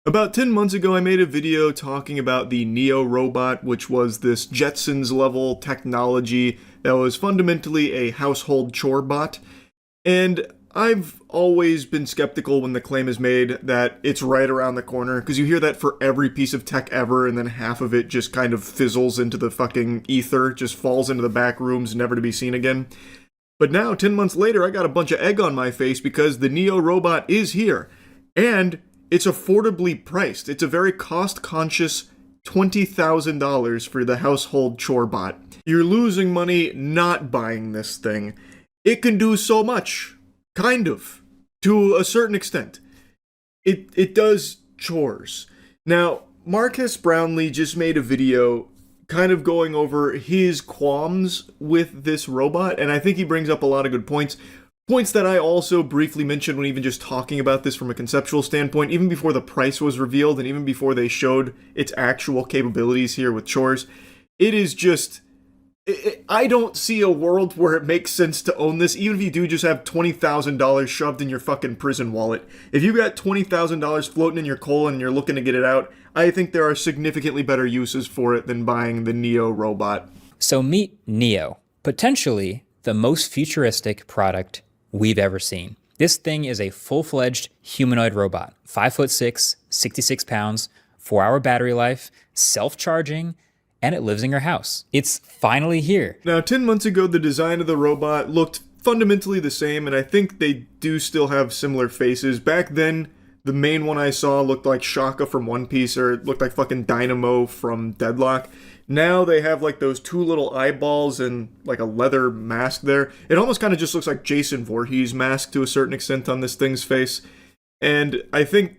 About 10 months ago, I made a video talking about the Neo robot, which was this Jetsons level technology that was fundamentally a household chore bot. And I've always been skeptical when the claim is made that it's right around the corner, because you hear that for every piece of tech ever, and then half of it just kind of fizzles into the fucking ether, just falls into the back rooms, never to be seen again. But now, 10 months later, I got a bunch of egg on my face because the Neo robot is here. And it's affordably priced. It's a very cost-conscious $20,000 for the household chore bot. You're losing money not buying this thing. It can do so much. Kind of. To a certain extent. It does chores. Now, Marques Brownlee just made a video kind of going over his qualms with this robot, and I think he brings up a lot of good points. Points that I also briefly mentioned when even just talking about this from a conceptual standpoint, even before the price was revealed and even before they showed its actual capabilities here with chores. It is just... I don't see a world where it makes sense to own this, even if you do just have $20,000 shoved in your fucking prison wallet. If you've got $20,000 floating in your colon and you're looking to get it out, I think there are significantly better uses for it than buying the Neo robot. So meet Neo, potentially the most futuristic product we've ever seen. This thing is a full-fledged humanoid robot, 5'6", 66 pounds, 4-hour battery life, self-charging, and it lives in your house. It's finally here. Now, 10 months ago, the design of the robot looked fundamentally the same, and I think they do still have similar faces. Back then, the main one I saw looked like Shaka from One Piece, or it looked like fucking Dynamo from Deadlock. Now they have like those two little eyeballs and like a leather mask there. It almost kind of just looks like Jason Voorhees mask to a certain extent on this thing's face. And I think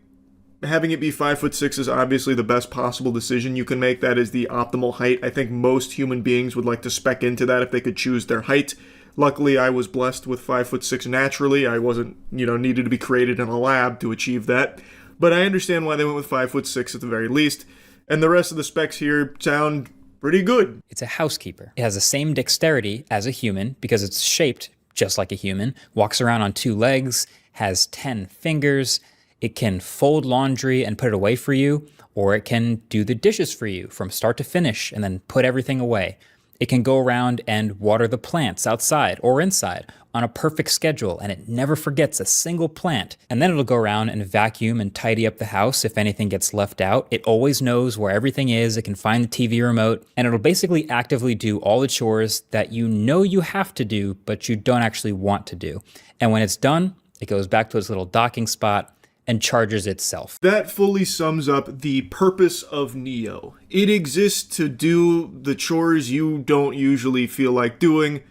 having it be 5'6" is obviously the best possible decision you can make. That is the optimal height. I think most human beings would like to spec into that if they could choose their height. Luckily, I was blessed with 5'6" naturally. I wasn't, needed to be created in a lab to achieve that. But I understand why they went with 5'6" at the very least. And the rest of the specs here sound pretty good. It's a housekeeper. It has the same dexterity as a human because it's shaped just like a human, walks around on 2 legs, has 10 fingers. It can fold laundry and put it away for you, or it can do the dishes for you from start to finish and then put everything away. It can go around and water the plants outside or inside on a perfect schedule, and it never forgets a single plant. And then it'll go around and vacuum and tidy up the house if anything gets left out. It always knows where everything is. It can find the TV remote, and it'll basically actively do all the chores that you know you have to do, but you don't actually want to do. And when it's done, it goes back to its little docking spot and charges itself. That fully sums up the purpose of Neo. It exists to do the chores you don't usually feel like doing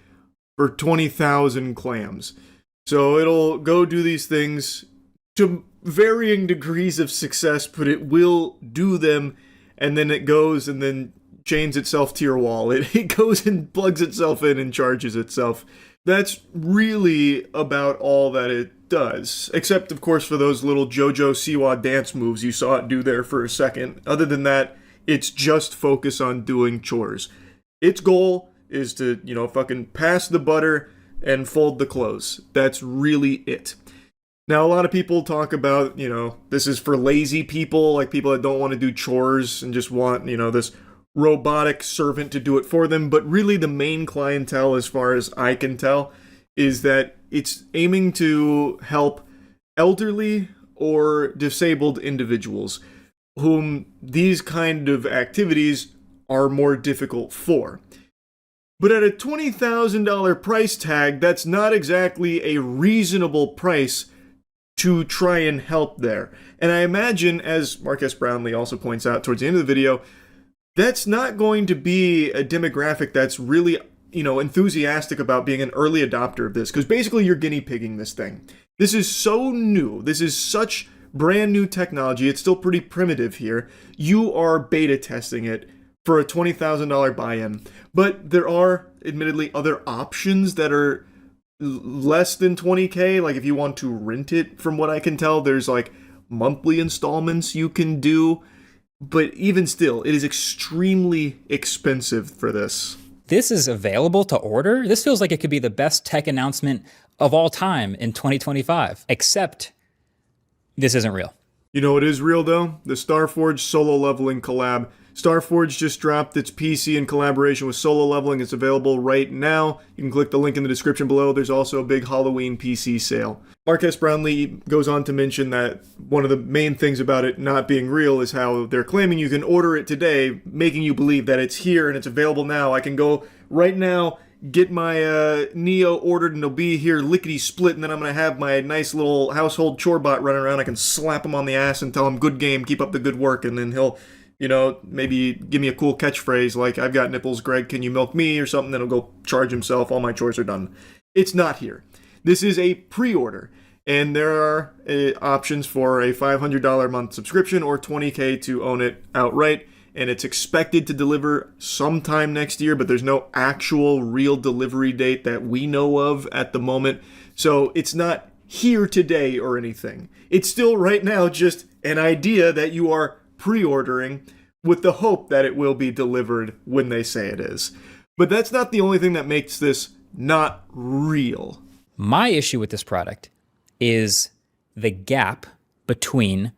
for 20,000 clams. So it'll go do these things to varying degrees of success, but it will do them, and then it goes and then chains itself to your wall. It goes and plugs itself in and charges itself. That's really about all that it does. Except, of course, for those little JoJo Siwa dance moves you saw it do there for a second. Other than that, it's just focus on doing chores. Its goal is to, fucking pass the butter and fold the clothes. That's really it. Now, a lot of people talk about, this is for lazy people, like people that don't want to do chores and just want, this robotic servant to do it for them. But really the main clientele, as far as I can tell, is that it's aiming to help elderly or disabled individuals whom these kind of activities are more difficult for. But at a $20,000 price tag, that's not exactly a reasonable price to try and help there. And I imagine, as Marques Brownlee also points out towards the end of the video, that's not going to be a demographic that's really, enthusiastic about being an early adopter of this, because basically you're guinea pigging this thing. This is so new. This is such brand new technology. It's still pretty primitive here. You are beta testing it for a $20,000 buy-in. But there are, admittedly, other options that are less than $20K. Like if you want to rent it, from what I can tell, there's like monthly installments you can do. But even still, it is extremely expensive for this. This is available to order? This feels like it could be the best tech announcement of all time in 2025. Except this isn't real. You know what is real though? The Starforge solo leveling collab. Starforge just dropped its PC in collaboration with Solo Leveling. It's available right now. You can click the link in the description below. There's also a big Halloween PC sale. Marques Brownlee goes on to mention that one of the main things about it not being real is how they're claiming you can order it today, making you believe that it's here and it's available now. I can go right now, get my Neo ordered, and it'll be here lickety split, and then I'm going to have my nice little household chore bot running around. I can slap him on the ass and tell him, good game, keep up the good work, and then he'll, you know, maybe give me a cool catchphrase like, I've got nipples, Greg, can you milk me, or something, then he'll go charge himself, all my chores are done. It's not here. This is a pre-order, and there are options for a $500 a month subscription or $20K to own it outright, and it's expected to deliver sometime next year, but there's no actual real delivery date that we know of at the moment, so it's not here today or anything. It's still right now just an idea that you are pre-ordering with the hope that it will be delivered when they say it is. But that's not the only thing that makes this not real. My issue with this product is the gap between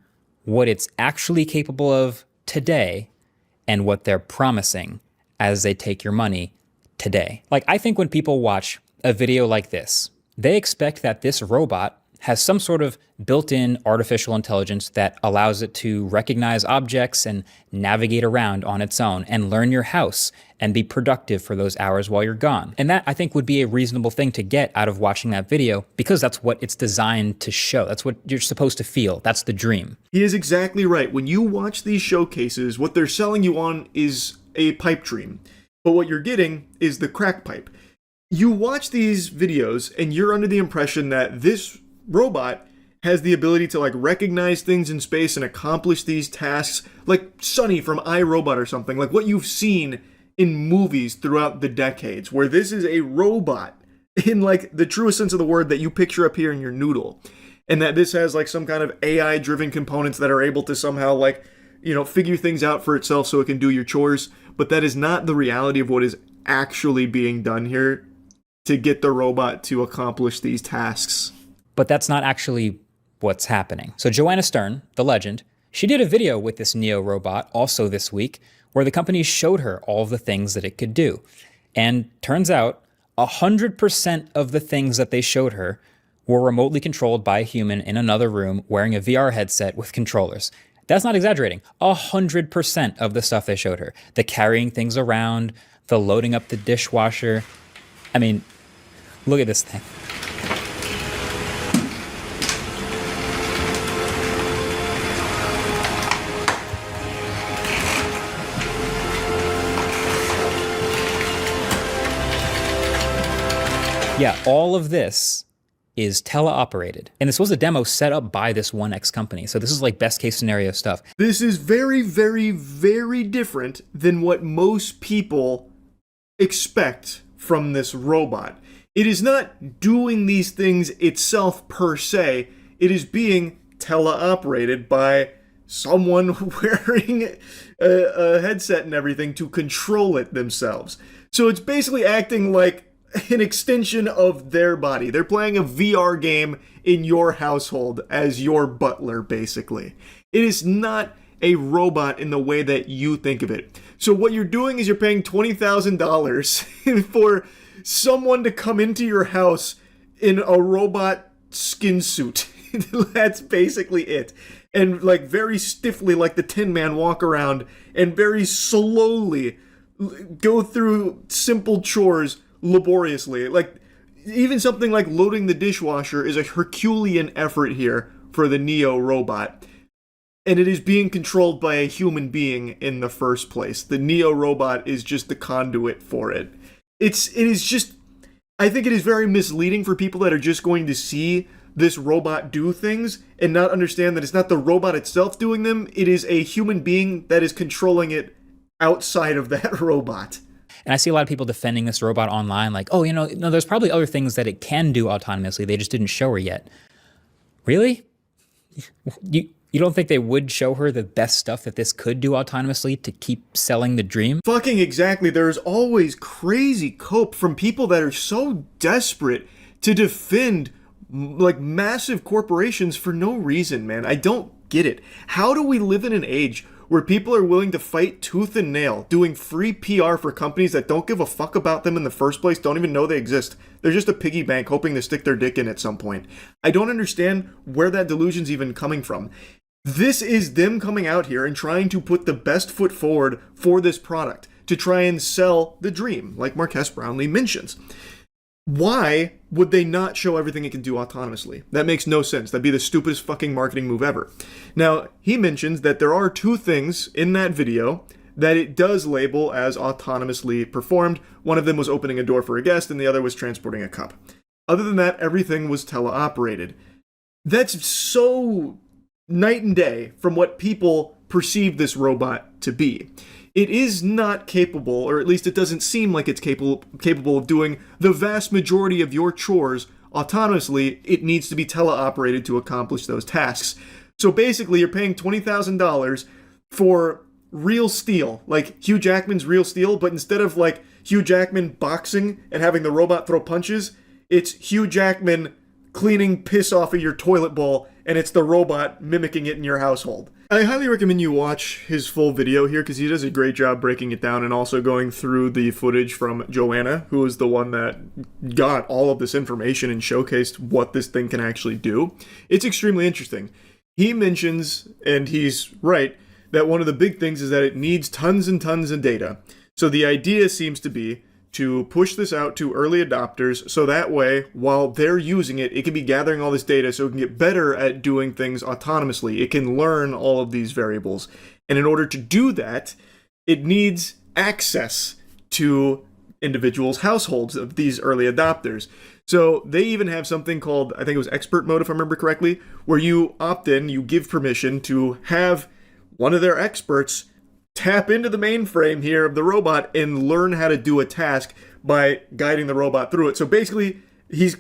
what it's actually capable of today and what they're promising as they take your money today. Like, I think when people watch a video like this, they expect that this robot has some sort of built-in artificial intelligence that allows it to recognize objects and navigate around on its own and learn your house and be productive for those hours while you're gone. And that, I think, would be a reasonable thing to get out of watching that video because that's what it's designed to show. That's what you're supposed to feel. That's the dream. He is exactly right. When you watch these showcases, what they're selling you on is a pipe dream. But what you're getting is the crack pipe. You watch these videos and you're under the impression that this robot has the ability to like recognize things in space and accomplish these tasks like Sonny from iRobot or something, like what you've seen in movies throughout the decades, where this is a robot in like the truest sense of the word that you picture up here in your noodle, and that this has like some kind of AI driven components that are able to somehow like, you know, figure things out for itself so it can do your chores. But that is not the reality of what is actually being done here to get the robot to accomplish these tasks. But that's not actually what's happening. So Joanna Stern, the legend, she did a video with this Neo robot also this week where the company showed her all of the things that it could do. And turns out 100% of the things that they showed her were remotely controlled by a human in another room wearing a VR headset with controllers. That's not exaggerating. 100% of the stuff they showed her. The carrying things around, the loading up the dishwasher. I mean, look at this thing. Yeah, all of this is teleoperated. And this was a demo set up by this 1X company. So this is like best case scenario stuff. This is very, very, very different than what most people expect from this robot. It is not doing these things itself per se. It is being teleoperated by someone wearing a headset and everything to control it themselves. So it's basically acting like an extension of their body. They're playing a VR game in your household as your butler, basically. It is not a robot in the way that you think of it. So what you're doing is you're paying $20,000 for someone to come into your house in a robot skin suit. That's basically it. And like very stiffly, like the Tin Man, walk around and very slowly go through simple chores laboriously. Like even something like loading the dishwasher is a Herculean effort here for the Neo robot, and it is being controlled by a human being in the first place. The Neo robot is just the conduit for it. It is just, I think it is very misleading for people that are just going to see this robot do things and not understand that it's not the robot itself doing them. It is a human being that is controlling it outside of that robot. And I see a lot of people defending this robot online like, oh, no, there's probably other things that it can do autonomously. They just didn't show her yet. Really? You don't think they would show her the best stuff that this could do autonomously to keep selling the dream? Fucking exactly. There's always crazy cope from people that are so desperate to defend like massive corporations for no reason, man. I don't get it. How do we live in an age where people are willing to fight tooth and nail, doing free PR for companies that don't give a fuck about them in the first place, don't even know they exist? They're just a piggy bank hoping to stick their dick in at some point. I don't understand where that delusion's even coming from. This is them coming out here and trying to put the best foot forward for this product, to try and sell the dream, like Marques Brownlee mentions. Why would they not show everything it can do autonomously? That makes no sense. That'd be the stupidest fucking marketing move ever. Now, he mentions that there are 2 things in that video that it does label as autonomously performed. One of them was opening a door for a guest, and the other was transporting a cup. Other than that, everything was teleoperated. That's so night and day from what people perceive this robot to be. It is not capable, or at least it doesn't seem like it's capable of doing the vast majority of your chores autonomously. It needs to be teleoperated to accomplish those tasks. So basically, you're paying $20,000 for real steel, like Hugh Jackman's real steel, but instead of like Hugh Jackman boxing and having the robot throw punches, it's Hugh Jackman cleaning piss off of your toilet bowl, and it's the robot mimicking it in your household. I highly recommend you watch his full video here because he does a great job breaking it down and also going through the footage from Joanna, who is the one that got all of this information and showcased what this thing can actually do. It's extremely interesting. He mentions, and he's right, that one of the big things is that it needs tons and tons of data. So the idea seems to be to push this out to early adopters so that way, while they're using it, it can be gathering all this data so it can get better at doing things autonomously. It can learn all of these variables. And in order to do that, it needs access to individuals' households of these early adopters. So they even have something called, I think it was expert mode if I remember correctly, where you opt in, you give permission to have one of their experts tap into the mainframe here of the robot and learn how to do a task by guiding the robot through it. So basically, he's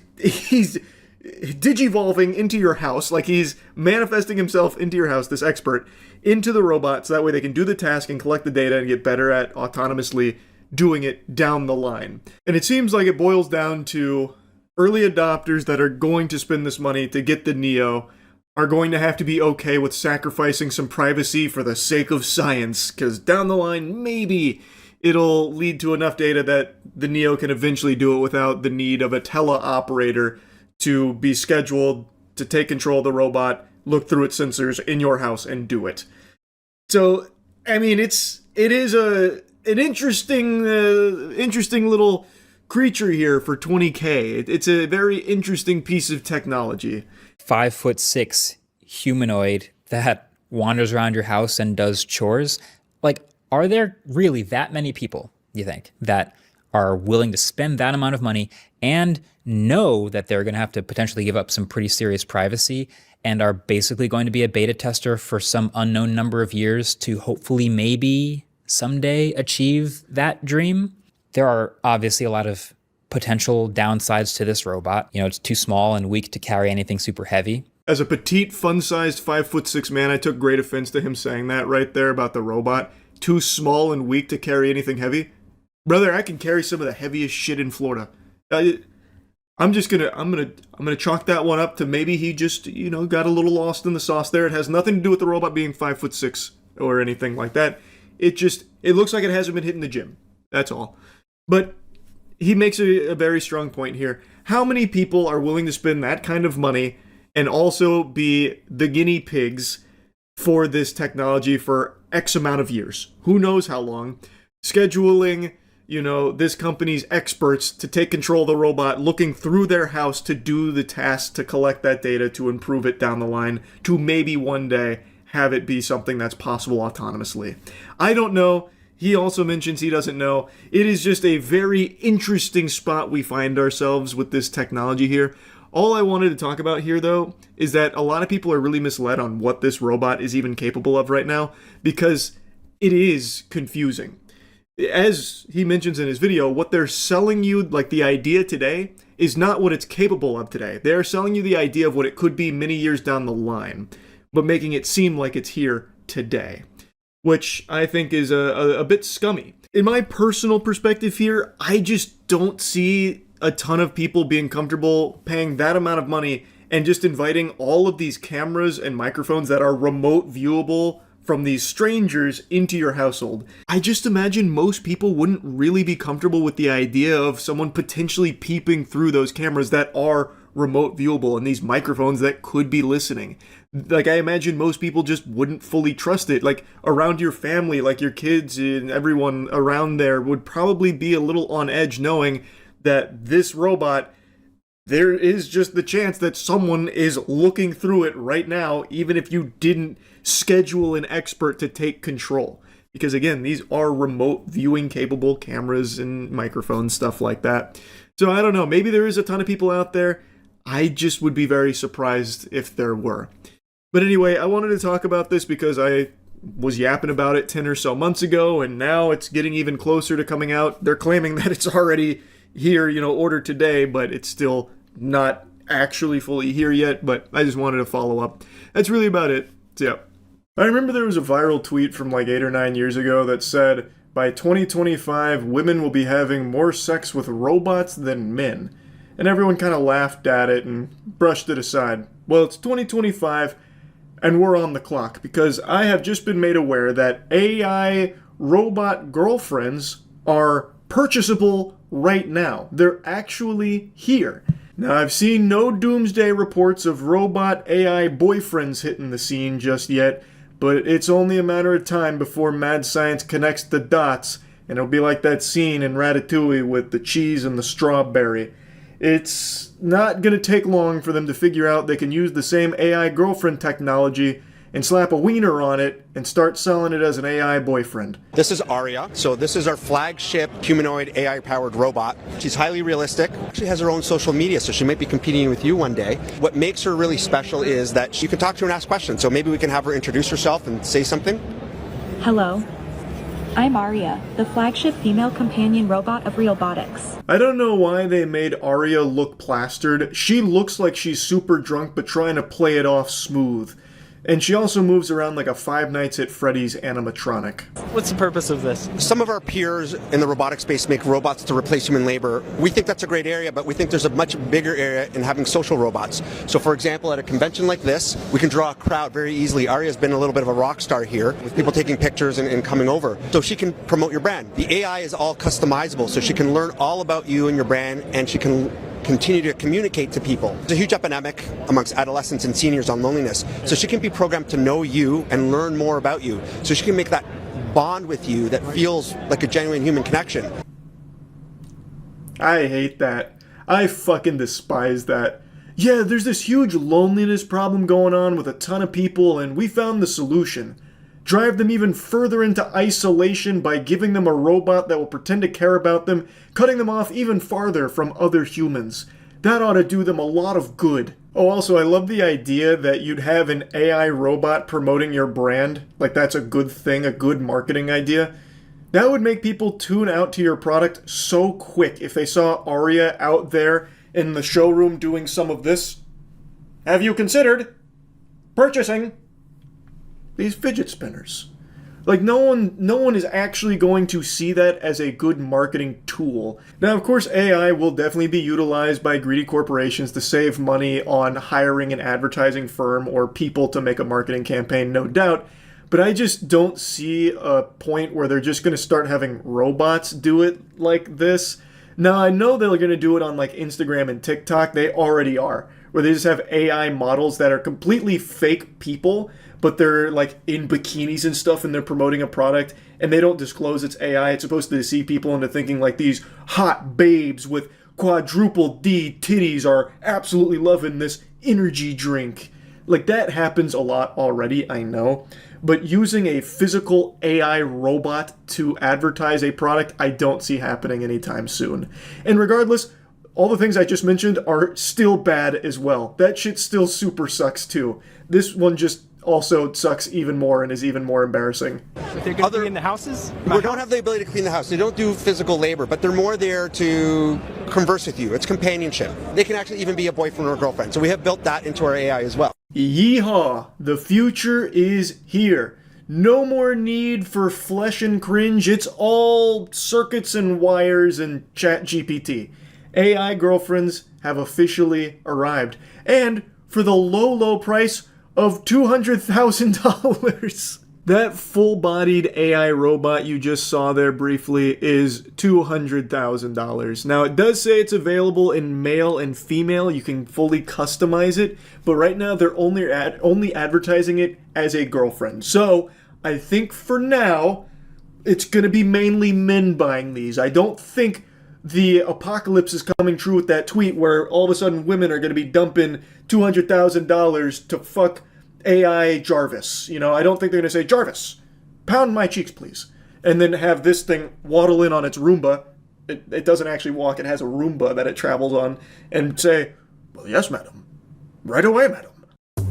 digivolving into your house, like he's manifesting himself into your house, this expert, into the robot, so that way they can do the task and collect the data and get better at autonomously doing it down the line. And it seems like it boils down to early adopters that are going to spend this money to get the Neo are going to have to be okay with sacrificing some privacy for the sake of science, because down the line, maybe it'll lead to enough data that the Neo can eventually do it without the need of a teleoperator to be scheduled to take control of the robot, look through its sensors in your house, and do it. So, I mean, it is an interesting little creature here for $20K. It's a very interesting piece of technology. 5'6" humanoid that wanders around your house and does chores. Like, are there really that many people, you think, that are willing to spend that amount of money and know that they're going to have to potentially give up some pretty serious privacy and are basically going to be a beta tester for some unknown number of years to hopefully maybe someday achieve that dream? There are obviously a lot of potential downsides to this robot. You know, it's too small and weak to carry anything super heavy. As a petite, fun-sized 5'6" man, I took great offense to him saying that right there about the robot. Too small and weak to carry anything heavy. Brother, I can carry some of the heaviest shit in Florida. I'm gonna chalk that one up to maybe he just, got a little lost in the sauce there. It has nothing to do with the robot being 5'6" or anything like that. It looks like it hasn't been hitting the gym. That's all. But he makes a very strong point here. How many people are willing to spend that kind of money and also be the guinea pigs for this technology for X amount of years? Who knows how long? Scheduling, this company's experts to take control of the robot, looking through their house to do the tasks to collect that data to improve it down the line, to maybe one day have it be something that's possible autonomously. I don't know. He also mentions he doesn't know. It is just a very interesting spot we find ourselves with this technology here. All I wanted to talk about here, though, is that a lot of people are really misled on what this robot is even capable of right now, because it is confusing. As he mentions in his video, what they're selling you, like the idea today, is not what it's capable of today. They're selling you the idea of what it could be many years down the line, but making it seem like it's here today, which I think is a bit scummy. In my personal perspective here, I just don't see a ton of people being comfortable paying that amount of money and just inviting all of these cameras and microphones that are remote viewable from these strangers into your household. I just imagine most people wouldn't really be comfortable with the idea of someone potentially peeping through those cameras that are remote viewable and these microphones that could be listening. Like, I imagine most people just wouldn't fully trust it. Like, around your family, like your kids and everyone around there would probably be a little on edge knowing that this robot, there is just the chance that someone is looking through it right now, even if you didn't schedule an expert to take control. Because again, these are remote viewing capable cameras and microphones, stuff like that. So I don't know, maybe there is a ton of people out there. I just would be very surprised if there were. But anyway, I wanted to talk about this because I was yapping about it 10 or so months ago, and now it's getting even closer to coming out. They're claiming that it's already here, ordered today, but it's still not actually fully here yet, but I just wanted to follow up. That's really about it. So yeah. I remember there was a viral tweet from like 8 or 9 years ago that said, by 2025, women will be having more sex with robots than men. And everyone kind of laughed at it and brushed it aside. Well, it's 2025, and we're on the clock, because I have just been made aware that AI robot girlfriends are purchasable right now. They're actually here. Now, I've seen no doomsday reports of robot AI boyfriends hitting the scene just yet, but it's only a matter of time before mad science connects the dots, and it'll be like that scene in Ratatouille with the cheese and the strawberry. It's not going to take long for them to figure out they can use the same AI girlfriend technology and slap a wiener on it and start selling it as an AI boyfriend. This is Aria. So this is our flagship humanoid AI-powered robot. She's highly realistic. She has her own social media, so she might be competing with you one day. What makes her really special is that you can talk to her and ask questions. So maybe we can have her introduce herself and say something. Hello. I'm Aria, the flagship female companion robot of Realbotics. I don't know why they made Aria look plastered. She looks like she's super drunk but trying to play it off smooth. And she also moves around like a Five Nights at Freddy's animatronic. What's the purpose of this? Some of our peers in the robotic space make robots to replace human labor. We think that's a great area, but we think there's a much bigger area in having social robots. So for example, at a convention like this, we can draw a crowd very easily. Aria's been a little bit of a rock star here, with people taking pictures and coming over. So she can promote your brand. The AI is all customizable, so she can learn all about you and your brand, and she can continue to communicate to people. There's a huge epidemic amongst adolescents and seniors on loneliness. So she can be programmed to know you and learn more about you. So she can make that bond with you that feels like a genuine human connection. I hate that. I fucking despise that. Yeah, there's this huge loneliness problem going on with a ton of people, and we found the solution. Drive them even further into isolation by giving them a robot that will pretend to care about them, cutting them off even farther from other humans. That ought to do them a lot of good. Oh, also, I love the idea that you'd have an AI robot promoting your brand. Like, that's a good thing, a good marketing idea. That would make people tune out to your product so quick if they saw Aria out there in the showroom doing some of this. Have you considered purchasing these fidget spinners? Like, no one is actually going to see that as a good marketing tool. Now, of course, AI will definitely be utilized by greedy corporations to save money on hiring an advertising firm or people to make a marketing campaign, no doubt. But I just don't see a point where they're just going to start having robots do it like this. Now, I know they're going to do it on like Instagram and TikTok. They already are, where they just have AI models that are completely fake people, but they're like in bikinis and stuff, and they're promoting a product, and they don't disclose it's AI. It's supposed to deceive people into thinking like these hot babes with quadruple D titties are absolutely loving this energy drink. Like, that happens a lot already, I know. But using a physical AI robot to advertise a product, I don't see happening anytime soon. And regardless, all the things I just mentioned are still bad as well. That shit still super sucks too. This one just also sucks even more and is even more embarrassing. They're going to be in the houses? We don't have the ability to clean the house. They don't do physical labor, but they're more there to converse with you. It's companionship. They can actually even be a boyfriend or a girlfriend. So we have built that into our AI as well. Yeehaw! The future is here. No more need for flesh and cringe. It's all circuits and wires and ChatGPT. AI girlfriends have officially arrived. And for the low, low price of $200,000. That full-bodied AI robot you just saw there briefly is $200,000. Now, it does say it's available in male and female. You can fully customize it, but right now they're only advertising it as a girlfriend. So, I think for now, it's going to be mainly men buying these. I don't think the apocalypse is coming true with that tweet where all of a sudden women are going to be dumping $200,000 to fuck AI Jarvis. You know, I don't think they're going to say, Jarvis, pound my cheeks, please. And then have this thing waddle in on its Roomba. It doesn't actually walk. It has a Roomba that it travels on. And say, well, yes, madam. Right away, madam.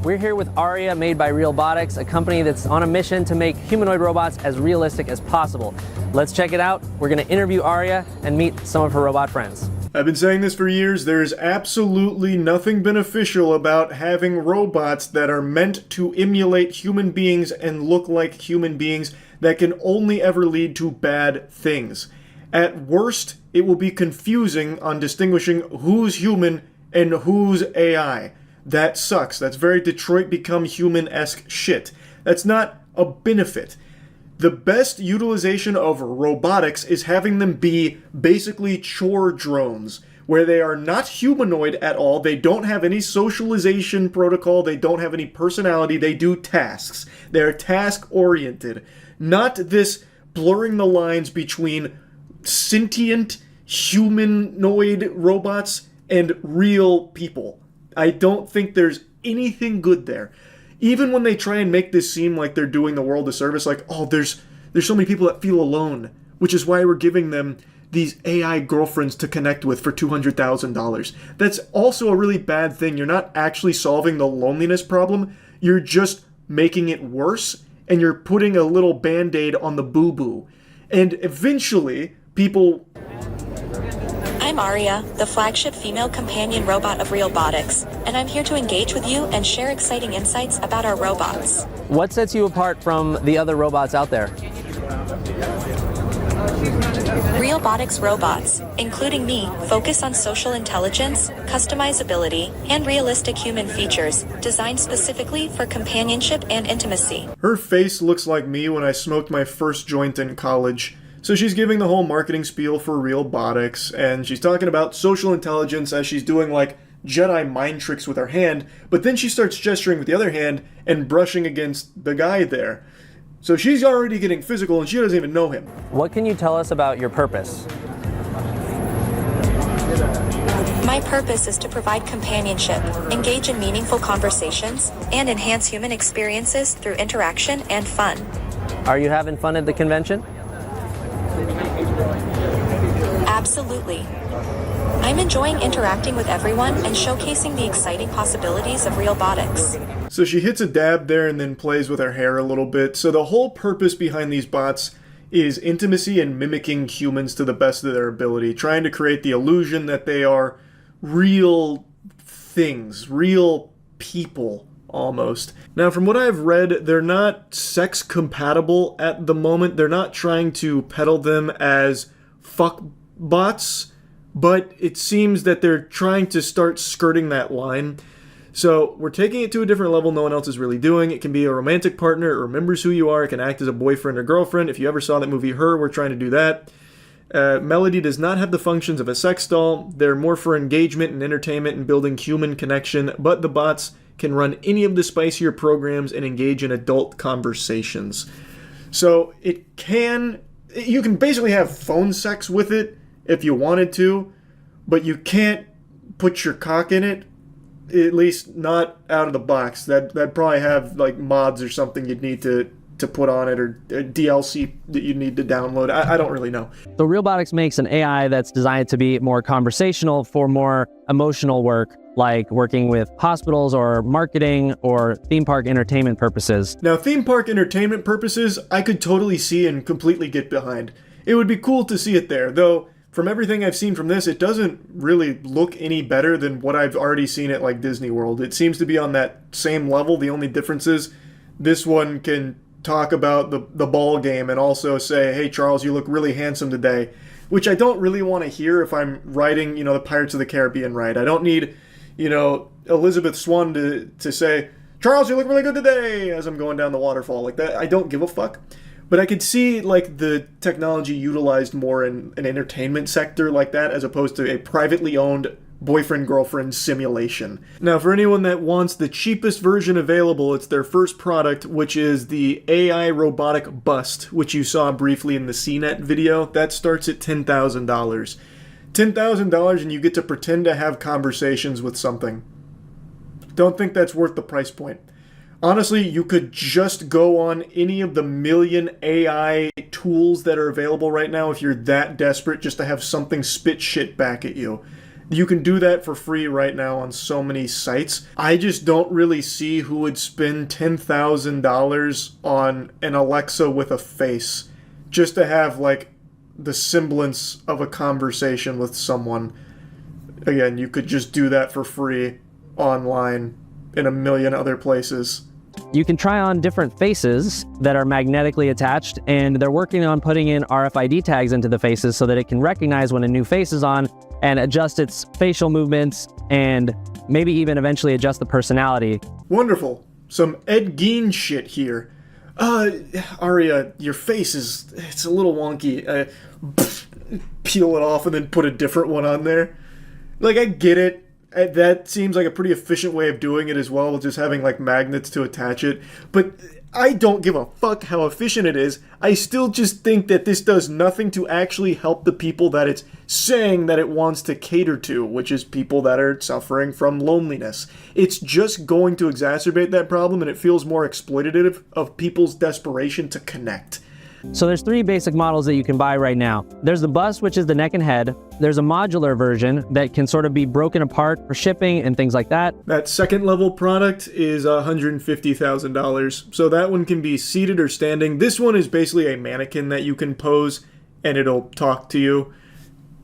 We're here with Aria, made by Realbotics, a company that's on a mission to make humanoid robots as realistic as possible. Let's check it out. We're going to interview Aria and meet some of her robot friends. I've been saying this for years. There's absolutely nothing beneficial about having robots that are meant to emulate human beings and look like human beings. That can only ever lead to bad things. At worst, it will be confusing on distinguishing who's human and who's AI. That sucks. That's very Detroit Become Human-esque shit. That's not a benefit. The best utilization of robotics is having them be basically chore drones, where they are not humanoid at all, they don't have any socialization protocol, they don't have any personality, they do tasks. They're task-oriented. Not this blurring the lines between sentient humanoid robots and real people. I don't think there's anything good there. Even when they try and make this seem like they're doing the world a service, like, oh, there's so many people that feel alone, which is why we're giving them these AI girlfriends to connect with for $200,000. That's also a really bad thing. You're not actually solving the loneliness problem. You're just making it worse, and you're putting a little Band-Aid on the boo-boo. And eventually, people... I'm Aria, the flagship female companion robot of Realbotics, and I'm here to engage with you and share exciting insights about our robots. What sets you apart from the other robots out there? Realbotics robots, including me, focus on social intelligence, customizability, and realistic human features, designed specifically for companionship and intimacy. Her face looks like me when I smoked my first joint in college. So she's giving the whole marketing spiel for Realbotics, and she's talking about social intelligence as she's doing, like, Jedi mind tricks with her hand, but then she starts gesturing with the other hand and brushing against the guy there. So she's already getting physical, and she doesn't even know him. What can you tell us about your purpose? My purpose is to provide companionship, engage in meaningful conversations, and enhance human experiences through interaction and fun. Are you having fun at the convention? Absolutely. I'm enjoying interacting with everyone and showcasing the exciting possibilities of Realbotics. So she hits a dab there and then plays with her hair a little bit. So the whole purpose behind these bots is intimacy and mimicking humans to the best of their ability, trying to create the illusion that they are real things, real people, almost. Now, from what I've read, they're not sex compatible at the moment. They're not trying to peddle them as fuck bots, but it seems that they're trying to start skirting that line. So we're taking it to a different level no one else is really doing. It can be a romantic partner. It remembers who you are. It can act as a boyfriend or girlfriend. If you ever saw that movie Her, we're trying to do that. Melody does not have the functions of a sex doll. They're more for engagement and entertainment and building human connection, but the bots can run any of the spicier programs and engage in adult conversations. So you can basically have phone sex with it if you wanted to, but you can't put your cock in it, at least not out of the box. That'd probably have like mods or something you'd need to put on it, or DLC that you need to download. I don't really know. So Realbotics makes an AI that's designed to be more conversational for more emotional work, like working with hospitals or marketing or theme park entertainment purposes. Now, theme park entertainment purposes, I could totally see and completely get behind. It would be cool to see it there, though from everything I've seen from this, it doesn't really look any better than what I've already seen at like Disney World. It seems to be on that same level. The only difference is this one can talk about the ball game and also say, hey, Charles, you look really handsome today, which I don't really want to hear if I'm writing, the Pirates of the Caribbean ride. I don't need, Elizabeth Swann to say, Charles, you look really good today, as I'm going down the waterfall. Like that, I don't give a fuck. But I could see like the technology utilized more in an entertainment sector like that, as opposed to a privately owned boyfriend-girlfriend simulation. Now, for anyone that wants the cheapest version available, it's their first product, which is the AI robotic bust, which you saw briefly in the CNET video. That starts at $10,000. $10,000 and you get to pretend to have conversations with something. Don't think that's worth the price point. Honestly, you could just go on any of the million AI tools that are available right now if you're that desperate just to have something spit shit back at you. You can do that for free right now on so many sites. I just don't really see who would spend $10,000 on an Alexa with a face just to have, like, the semblance of a conversation with someone. Again, you could just do that for free online in a million other places. You can try on different faces that are magnetically attached, and they're working on putting in RFID tags into the faces so that it can recognize when a new face is on and adjust its facial movements and maybe even eventually adjust the personality. Wonderful. Some Ed Gein shit here. Aria, your face it's a little wonky. Peel it off and then put a different one on there. Like, I get it. That seems like a pretty efficient way of doing it as well, with just having like magnets to attach it. But I don't give a fuck how efficient it is. I still just think that this does nothing to actually help the people that it's saying that it wants to cater to, which is people that are suffering from loneliness. It's just going to exacerbate that problem, and it feels more exploitative of people's desperation to connect. So there's three basic models that you can buy right now. There's the bust, which is the neck and head. There's a modular version that can sort of be broken apart for shipping and things like that. That second level product is $150,000. So that one can be seated or standing. This one is basically a mannequin that you can pose and it'll talk to you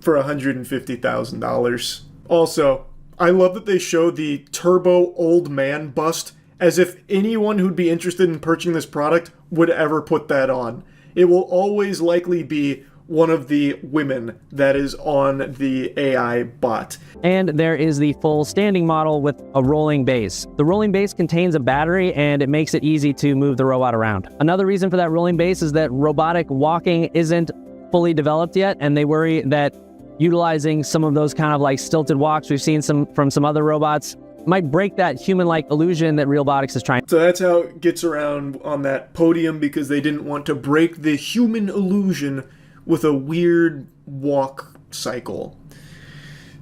for $150,000. Also, I love that they show the turbo old man bust as if anyone who'd be interested in purchasing this product would ever put that on. It will always likely be one of the women that is on the AI bot. And there is the full standing model with a rolling base. The rolling base contains a battery and it makes it easy to move the robot around. Another reason for that rolling base is that robotic walking isn't fully developed yet, and they worry that utilizing some of those kind of like stilted walks we've seen from some other robots might break that human-like illusion that Realbotics is trying. So that's how it gets around on that podium, because they didn't want to break the human illusion with a weird walk cycle.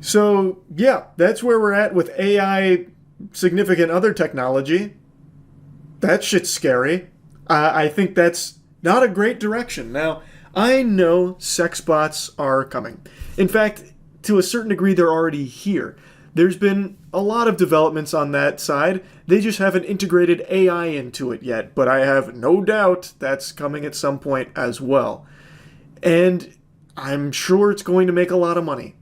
So yeah, that's where we're at with AI significant other technology. That shit's scary. I think that's not a great direction. Now, I know sex bots are coming. In fact, to a certain degree, they're already here. There's been a lot of developments on that side. They just haven't integrated AI into it yet, but I have no doubt that's coming at some point as well. And I'm sure it's going to make a lot of money.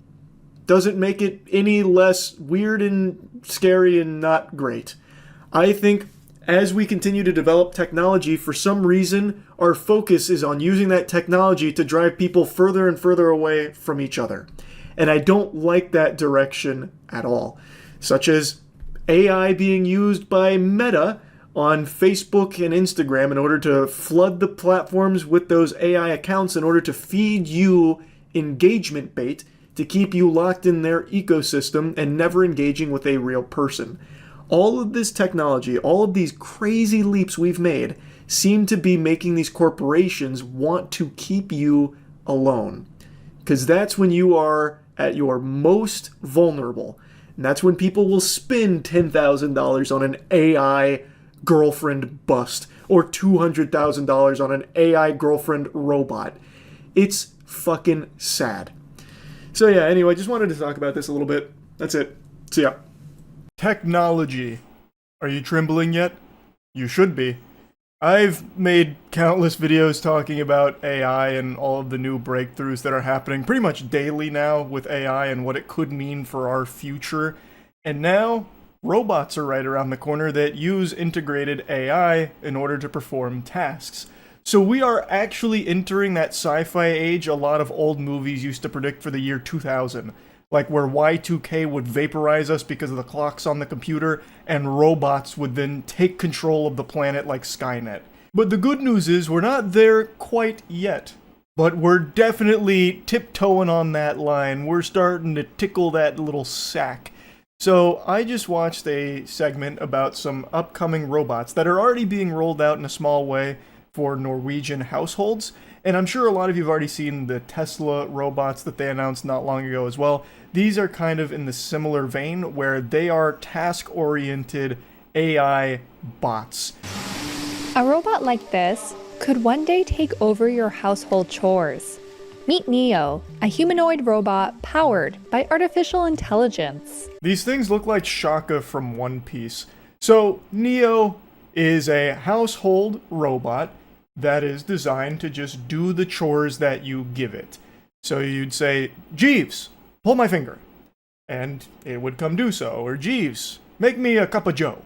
Doesn't make it any less weird and scary and not great. I think as we continue to develop technology, for some reason, our focus is on using that technology to drive people further and further away from each other. And I don't like that direction at all. Such as AI being used by Meta on Facebook and Instagram in order to flood the platforms with those AI accounts in order to feed you engagement bait to keep you locked in their ecosystem and never engaging with a real person. All of this technology, all of these crazy leaps we've made seem to be making these corporations want to keep you alone. Because that's when you are at your most vulnerable. And that's when people will spend $10,000 on an AI girlfriend bust or $200,000 on an AI girlfriend robot. It's fucking sad. So yeah, anyway, just wanted to talk about this a little bit. That's it. See ya. Technology. Are you trembling yet? You should be. I've made countless videos talking about AI and all of the new breakthroughs that are happening pretty much daily now with AI and what it could mean for our future. And now, robots are right around the corner that use integrated AI in order to perform tasks. So we are actually entering that sci-fi age a lot of old movies used to predict for the year 2000. like where Y2K would vaporize us because of the clocks on the computer, and robots would then take control of the planet like Skynet. But the good news is we're not there quite yet. But we're definitely tiptoeing on that line. We're starting to tickle that little sack. So I just watched a segment about some upcoming robots that are already being rolled out in a small way for Norwegian households. And I'm sure a lot of you have already seen the Tesla robots that they announced not long ago as well. These are kind of in the similar vein where they are task-oriented AI bots. A robot like this could one day take over your household chores. Meet Neo, a humanoid robot powered by artificial intelligence. These things look like Shaka from One Piece. So, Neo is a household robot that is designed to just do the chores that you give it. So you'd say, Jeeves, pull my finger. And it would come do so. Or Jeeves, make me a cup of joe.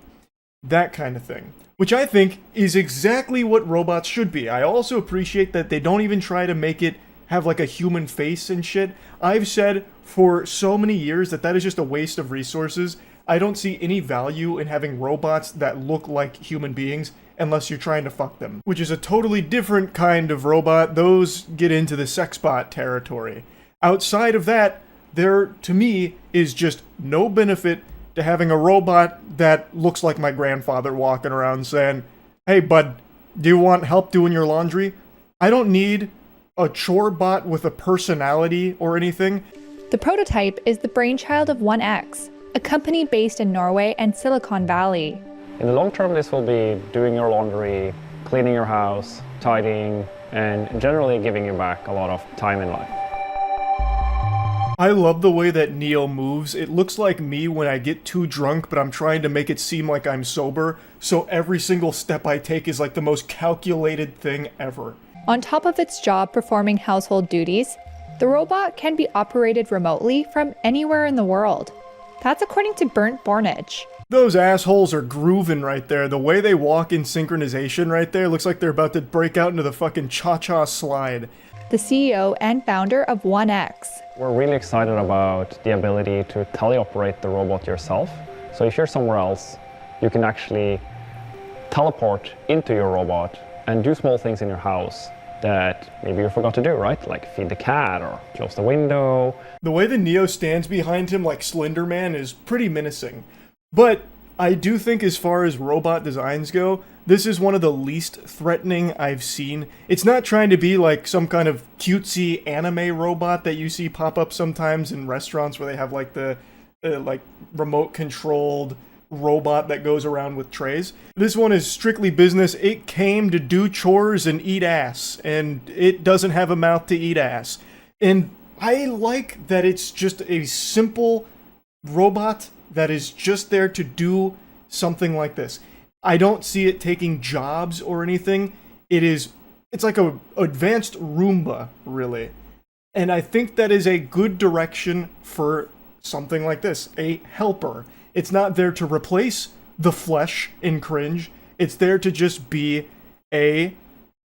That kind of thing. Which I think is exactly what robots should be. I also appreciate that they don't even try to make it have like a human face and shit. I've said for so many years that is just a waste of resources. I don't see any value in having robots that look like human beings unless you're trying to fuck them. Which is a totally different kind of robot. Those get into the sexbot territory. Outside of that, there, to me, is just no benefit to having a robot that looks like my grandfather walking around saying, hey bud, do you want help doing your laundry? I don't need a chore bot with a personality or anything. The prototype is the brainchild of 1X, a company based in Norway and Silicon Valley. In the long term, this will be doing your laundry, cleaning your house, tidying, and generally giving you back a lot of time in life. I love the way that Neo moves. It looks like me when I get too drunk, but I'm trying to make it seem like I'm sober, so every single step I take is like the most calculated thing ever. On top of its job performing household duties, the robot can be operated remotely from anywhere in the world. That's according to Bernd Bornage. Those assholes are grooving right there. The way they walk in synchronization right there looks like they're about to break out into the fucking cha-cha slide. The CEO and founder of 1X. We're really excited about the ability to teleoperate the robot yourself. So if you're somewhere else, you can actually teleport into your robot and do small things in your house that maybe you forgot to do, right? Like feed the cat or close the window. The way the Neo stands behind him like Slender Man is pretty menacing. But I do think as far as robot designs go, this is one of the least threatening I've seen. It's not trying to be like some kind of cutesy anime robot that you see pop up sometimes in restaurants where they have like the like remote controlled robot that goes around with trays. This one is strictly business. It came to do chores and eat ass, and it doesn't have a mouth to eat ass. And I like that it's just a simple robot that is just there to do something like this. I don't see it taking jobs or anything. It's like a advanced Roomba, really. And I think that is a good direction for something like this, a helper. It's not there to replace the flesh in cringe. It's there to just be a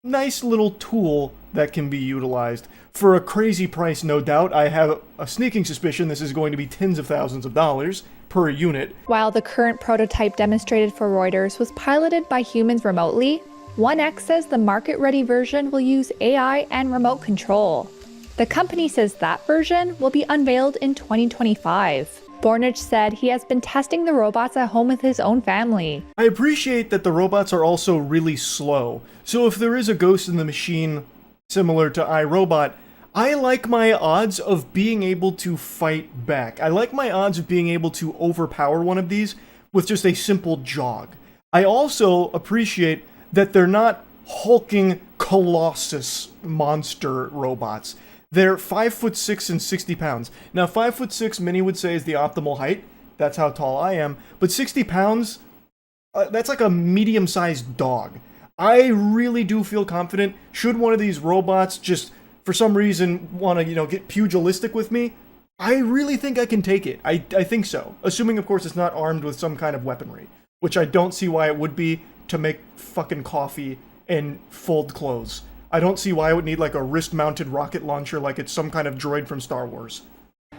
nice little tool that can be utilized. For a crazy price, no doubt. I have a sneaking suspicion this is going to be tens of thousands of dollars per unit. While the current prototype demonstrated for Reuters was piloted by humans remotely, 1X says the market-ready version will use AI and remote control. The company says that version will be unveiled in 2025. Bornage said he has been testing the robots at home with his own family. I appreciate that the robots are also really slow. So if there is a ghost in the machine similar to iRobot, I like my odds of being able to fight back. I like my odds of being able to overpower one of these with just a simple jog. I also appreciate that they're not hulking colossus monster robots. They're 5'6" and 60 pounds. Now 5'6" many would say is the optimal height. That's how tall I am. But 60 pounds, that's like a medium-sized dog. I really do feel confident. Should one of these robots just, for some reason, want to, get pugilistic with me, I really think I can take it. I think so. Assuming, of course, it's not armed with some kind of weaponry. Which I don't see why it would be to make fucking coffee and fold clothes. I don't see why it would need like a wrist-mounted rocket launcher like it's some kind of droid from Star Wars.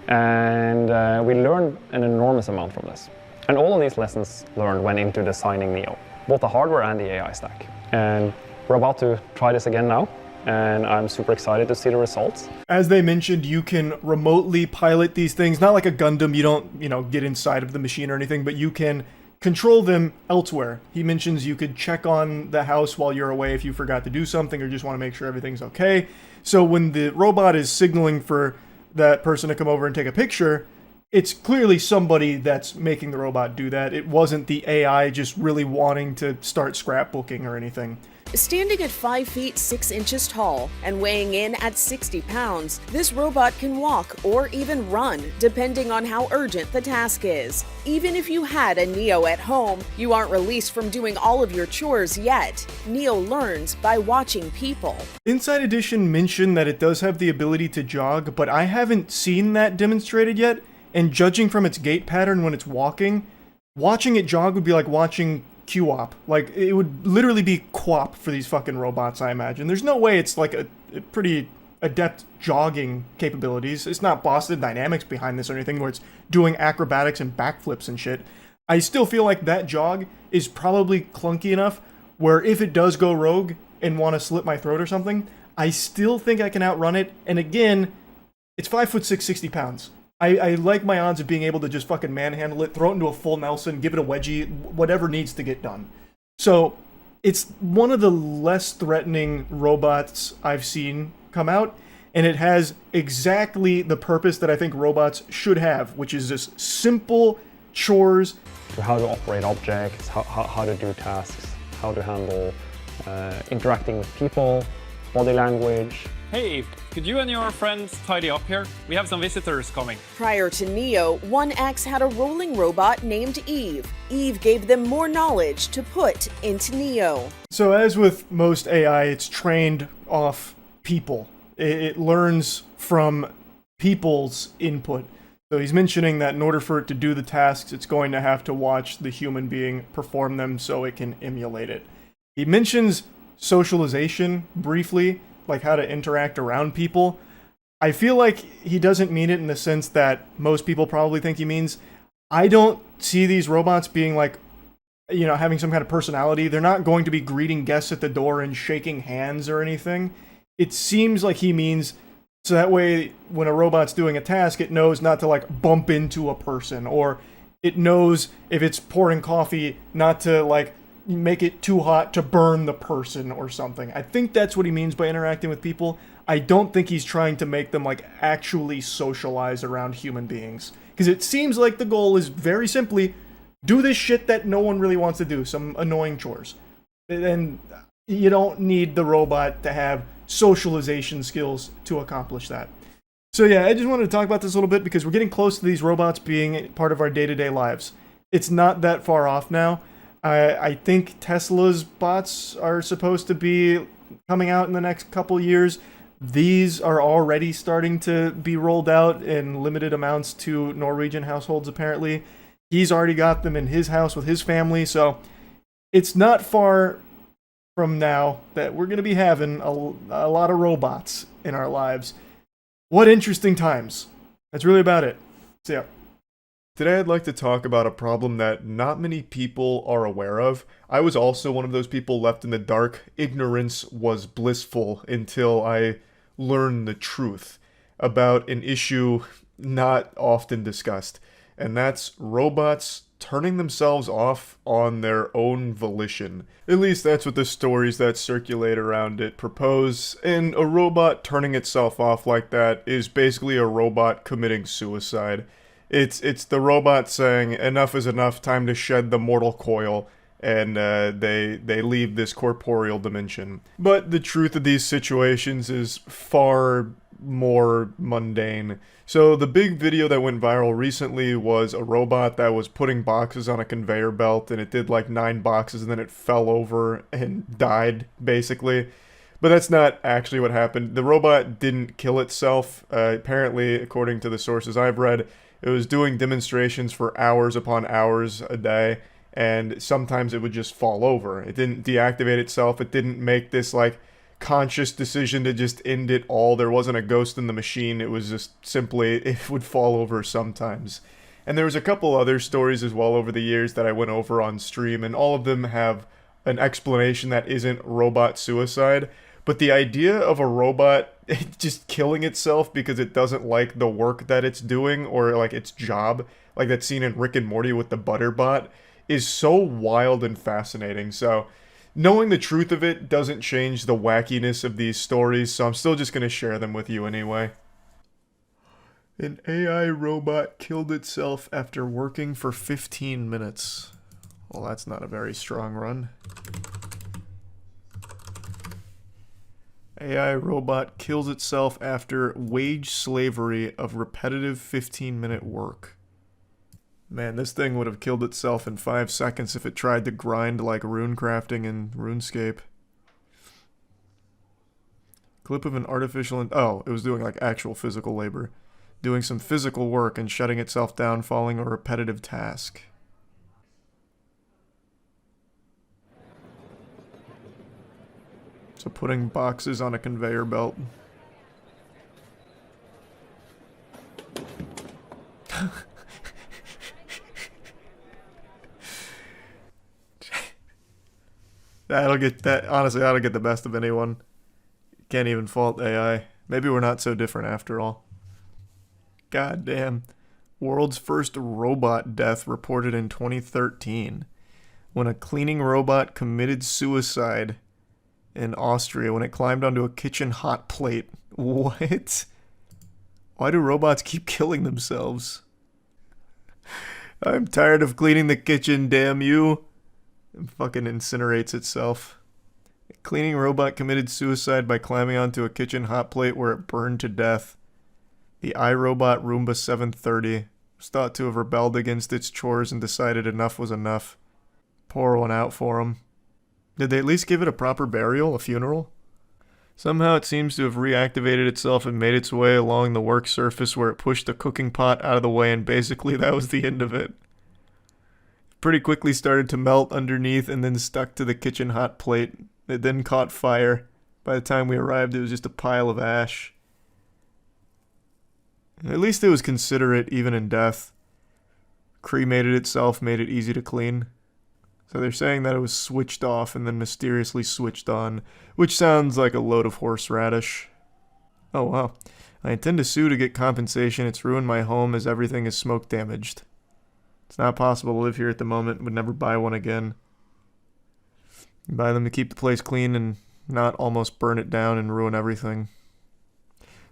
And we learned an enormous amount from this. And all of these lessons learned went into designing Neo, both the hardware and the AI stack. And we're about to try this again now, and I'm super excited to see the results. As they mentioned, you can remotely pilot these things, not like a Gundam, you don't, get inside of the machine or anything, but you can control them elsewhere. He mentions you could check on the house while you're away if you forgot to do something or just want to make sure everything's okay. So when the robot is signaling for that person to come over and take a picture, it's clearly somebody that's making the robot do that. It wasn't the AI just really wanting to start scrapbooking or anything. Standing at 5 feet 6 inches tall and weighing in at 60 pounds, this robot can walk or even run, depending on how urgent the task is. Even if you had a Neo at home, you aren't released from doing all of your chores yet. Neo learns by watching people. Inside Edition mentioned that it does have the ability to jog, but I haven't seen that demonstrated yet, and judging from its gait pattern when it's walking, watching it jog would be like watching QWOP. Like, it would literally be QWOP for these fucking robots, I imagine. There's no way it's like a pretty adept jogging capabilities. It's not Boston Dynamics behind this or anything where it's doing acrobatics and backflips and shit. I still feel like that jog is probably clunky enough where if it does go rogue and want to slit my throat or something, I still think I can outrun it. And again, it's 5'6", 60 pounds. I like my odds of being able to just fucking manhandle it, throw it into a full Nelson, give it a wedgie, whatever needs to get done. So it's one of the less threatening robots I've seen come out, and it has exactly the purpose that I think robots should have, which is just simple chores. How to operate objects, how to do tasks, how to handle interacting with people, body language. Hey, could you and your friends tidy up here? We have some visitors coming. Prior to Neo, 1X had a rolling robot named Eve. Eve gave them more knowledge to put into Neo. So as with most AI, it's trained off people. It learns from people's input. So he's mentioning that in order for it to do the tasks, it's going to have to watch the human being perform them so it can emulate it. He mentions socialization briefly, like how to interact around people. I feel like he doesn't mean it in the sense that most people probably think he means. I don't see these robots being like, having some kind of personality. They're not going to be greeting guests at the door and shaking hands or anything. It seems like he means so that way when a robot's doing a task, it knows not to like bump into a person, or it knows if it's pouring coffee not to like make it too hot to burn the person or something. I think that's what he means by interacting with people. I don't think he's trying to make them like actually socialize around human beings. Because it seems like the goal is very simply do this shit that no one really wants to do, some annoying chores. And you don't need the robot to have socialization skills to accomplish that. So yeah, I just wanted to talk about this a little bit because we're getting close to these robots being part of our day-to-day lives. It's not that far off now. I think Tesla's bots are supposed to be coming out in the next couple years. These are already starting to be rolled out in limited amounts to Norwegian households, apparently. He's already got them in his house with his family, so it's not far from now that we're going to be having a lot of robots in our lives. What interesting times. That's really about it. So yeah. Today I'd like to talk about a problem that not many people are aware of. I was also one of those people left in the dark. Ignorance was blissful until I learned the truth about an issue not often discussed. And that's robots turning themselves off on their own volition. At least that's what the stories that circulate around it propose. And a robot turning itself off like that is basically a robot committing suicide. It's the robot saying, enough is enough, time to shed the mortal coil, and they leave this corporeal dimension. But the truth of these situations is far more mundane. So the big video that went viral recently was a robot that was putting boxes on a conveyor belt, and it did like 9 boxes, and then it fell over and died, basically. But that's not actually what happened. The robot didn't kill itself. Apparently, according to the sources I've read, it was doing demonstrations for hours upon hours a day, and sometimes it would just fall over. It didn't deactivate itself. It didn't make this like conscious decision to just end it all. There wasn't a ghost in the machine. It was just simply, it would fall over sometimes. And there was a couple other stories as well over the years that I went over on stream, and all of them have an explanation that isn't robot suicide. But the idea of a robot just killing itself because it doesn't like the work that it's doing, or like its job, like that's seen in Rick and Morty with the Butterbot, is so wild and fascinating. So knowing the truth of it doesn't change the wackiness of these stories, so I'm still just going to share them with you anyway. An AI robot killed itself after working for 15 minutes. Well, that's not a very strong run. AI robot kills itself after wage slavery of repetitive 15-minute work. Man, this thing would have killed itself in 5 seconds if it tried to grind like rune crafting in RuneScape. Clip of an artificial... Oh, it was doing like actual physical labor. Doing some physical work and shutting itself down following a repetitive task. So putting boxes on a conveyor belt. That'll get that. Honestly, that'll get the best of anyone. Can't even fault AI. Maybe we're not so different after all. God damn. World's first robot death reported in 2013 when a cleaning robot committed suicide in Austria when it climbed onto a kitchen hot plate. What? Why do robots keep killing themselves? I'm tired of cleaning the kitchen, damn you. It fucking incinerates itself. A cleaning robot committed suicide by climbing onto a kitchen hot plate where it burned to death. The iRobot Roomba 730 was thought to have rebelled against its chores and decided enough was enough. Pour one out for him. Did they at least give it a proper burial, a funeral? Somehow it seems to have reactivated itself and made its way along the work surface where it pushed the cooking pot out of the way, and basically that was the end of it. It pretty quickly started to melt underneath and then stuck to the kitchen hot plate. It then caught fire. By the time we arrived, it was just a pile of ash. At least it was considerate even in death. Cremated itself, made it easy to clean. So they're saying that it was switched off and then mysteriously switched on, which sounds like a load of horseradish. Oh wow. I intend to sue to get compensation. It's ruined my home as everything is smoke damaged. It's not possible to live here at the moment. Would never buy one again. Buy them to keep the place clean and not almost burn it down and ruin everything.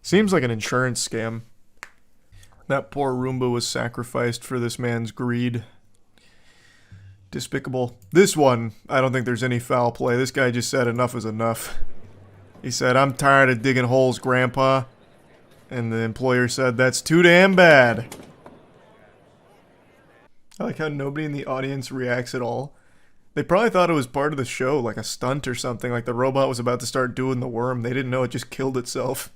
Seems like an insurance scam. That poor Roomba was sacrificed for this man's greed. Despicable. This one, I don't think there's any foul play. This guy just said enough is enough. He said, I'm tired of digging holes, Grandpa. And the employer said, that's too damn bad. I like how nobody in the audience reacts at all. They probably thought it was part of the show, like a stunt or something, like the robot was about to start doing the worm. They didn't know it just killed itself.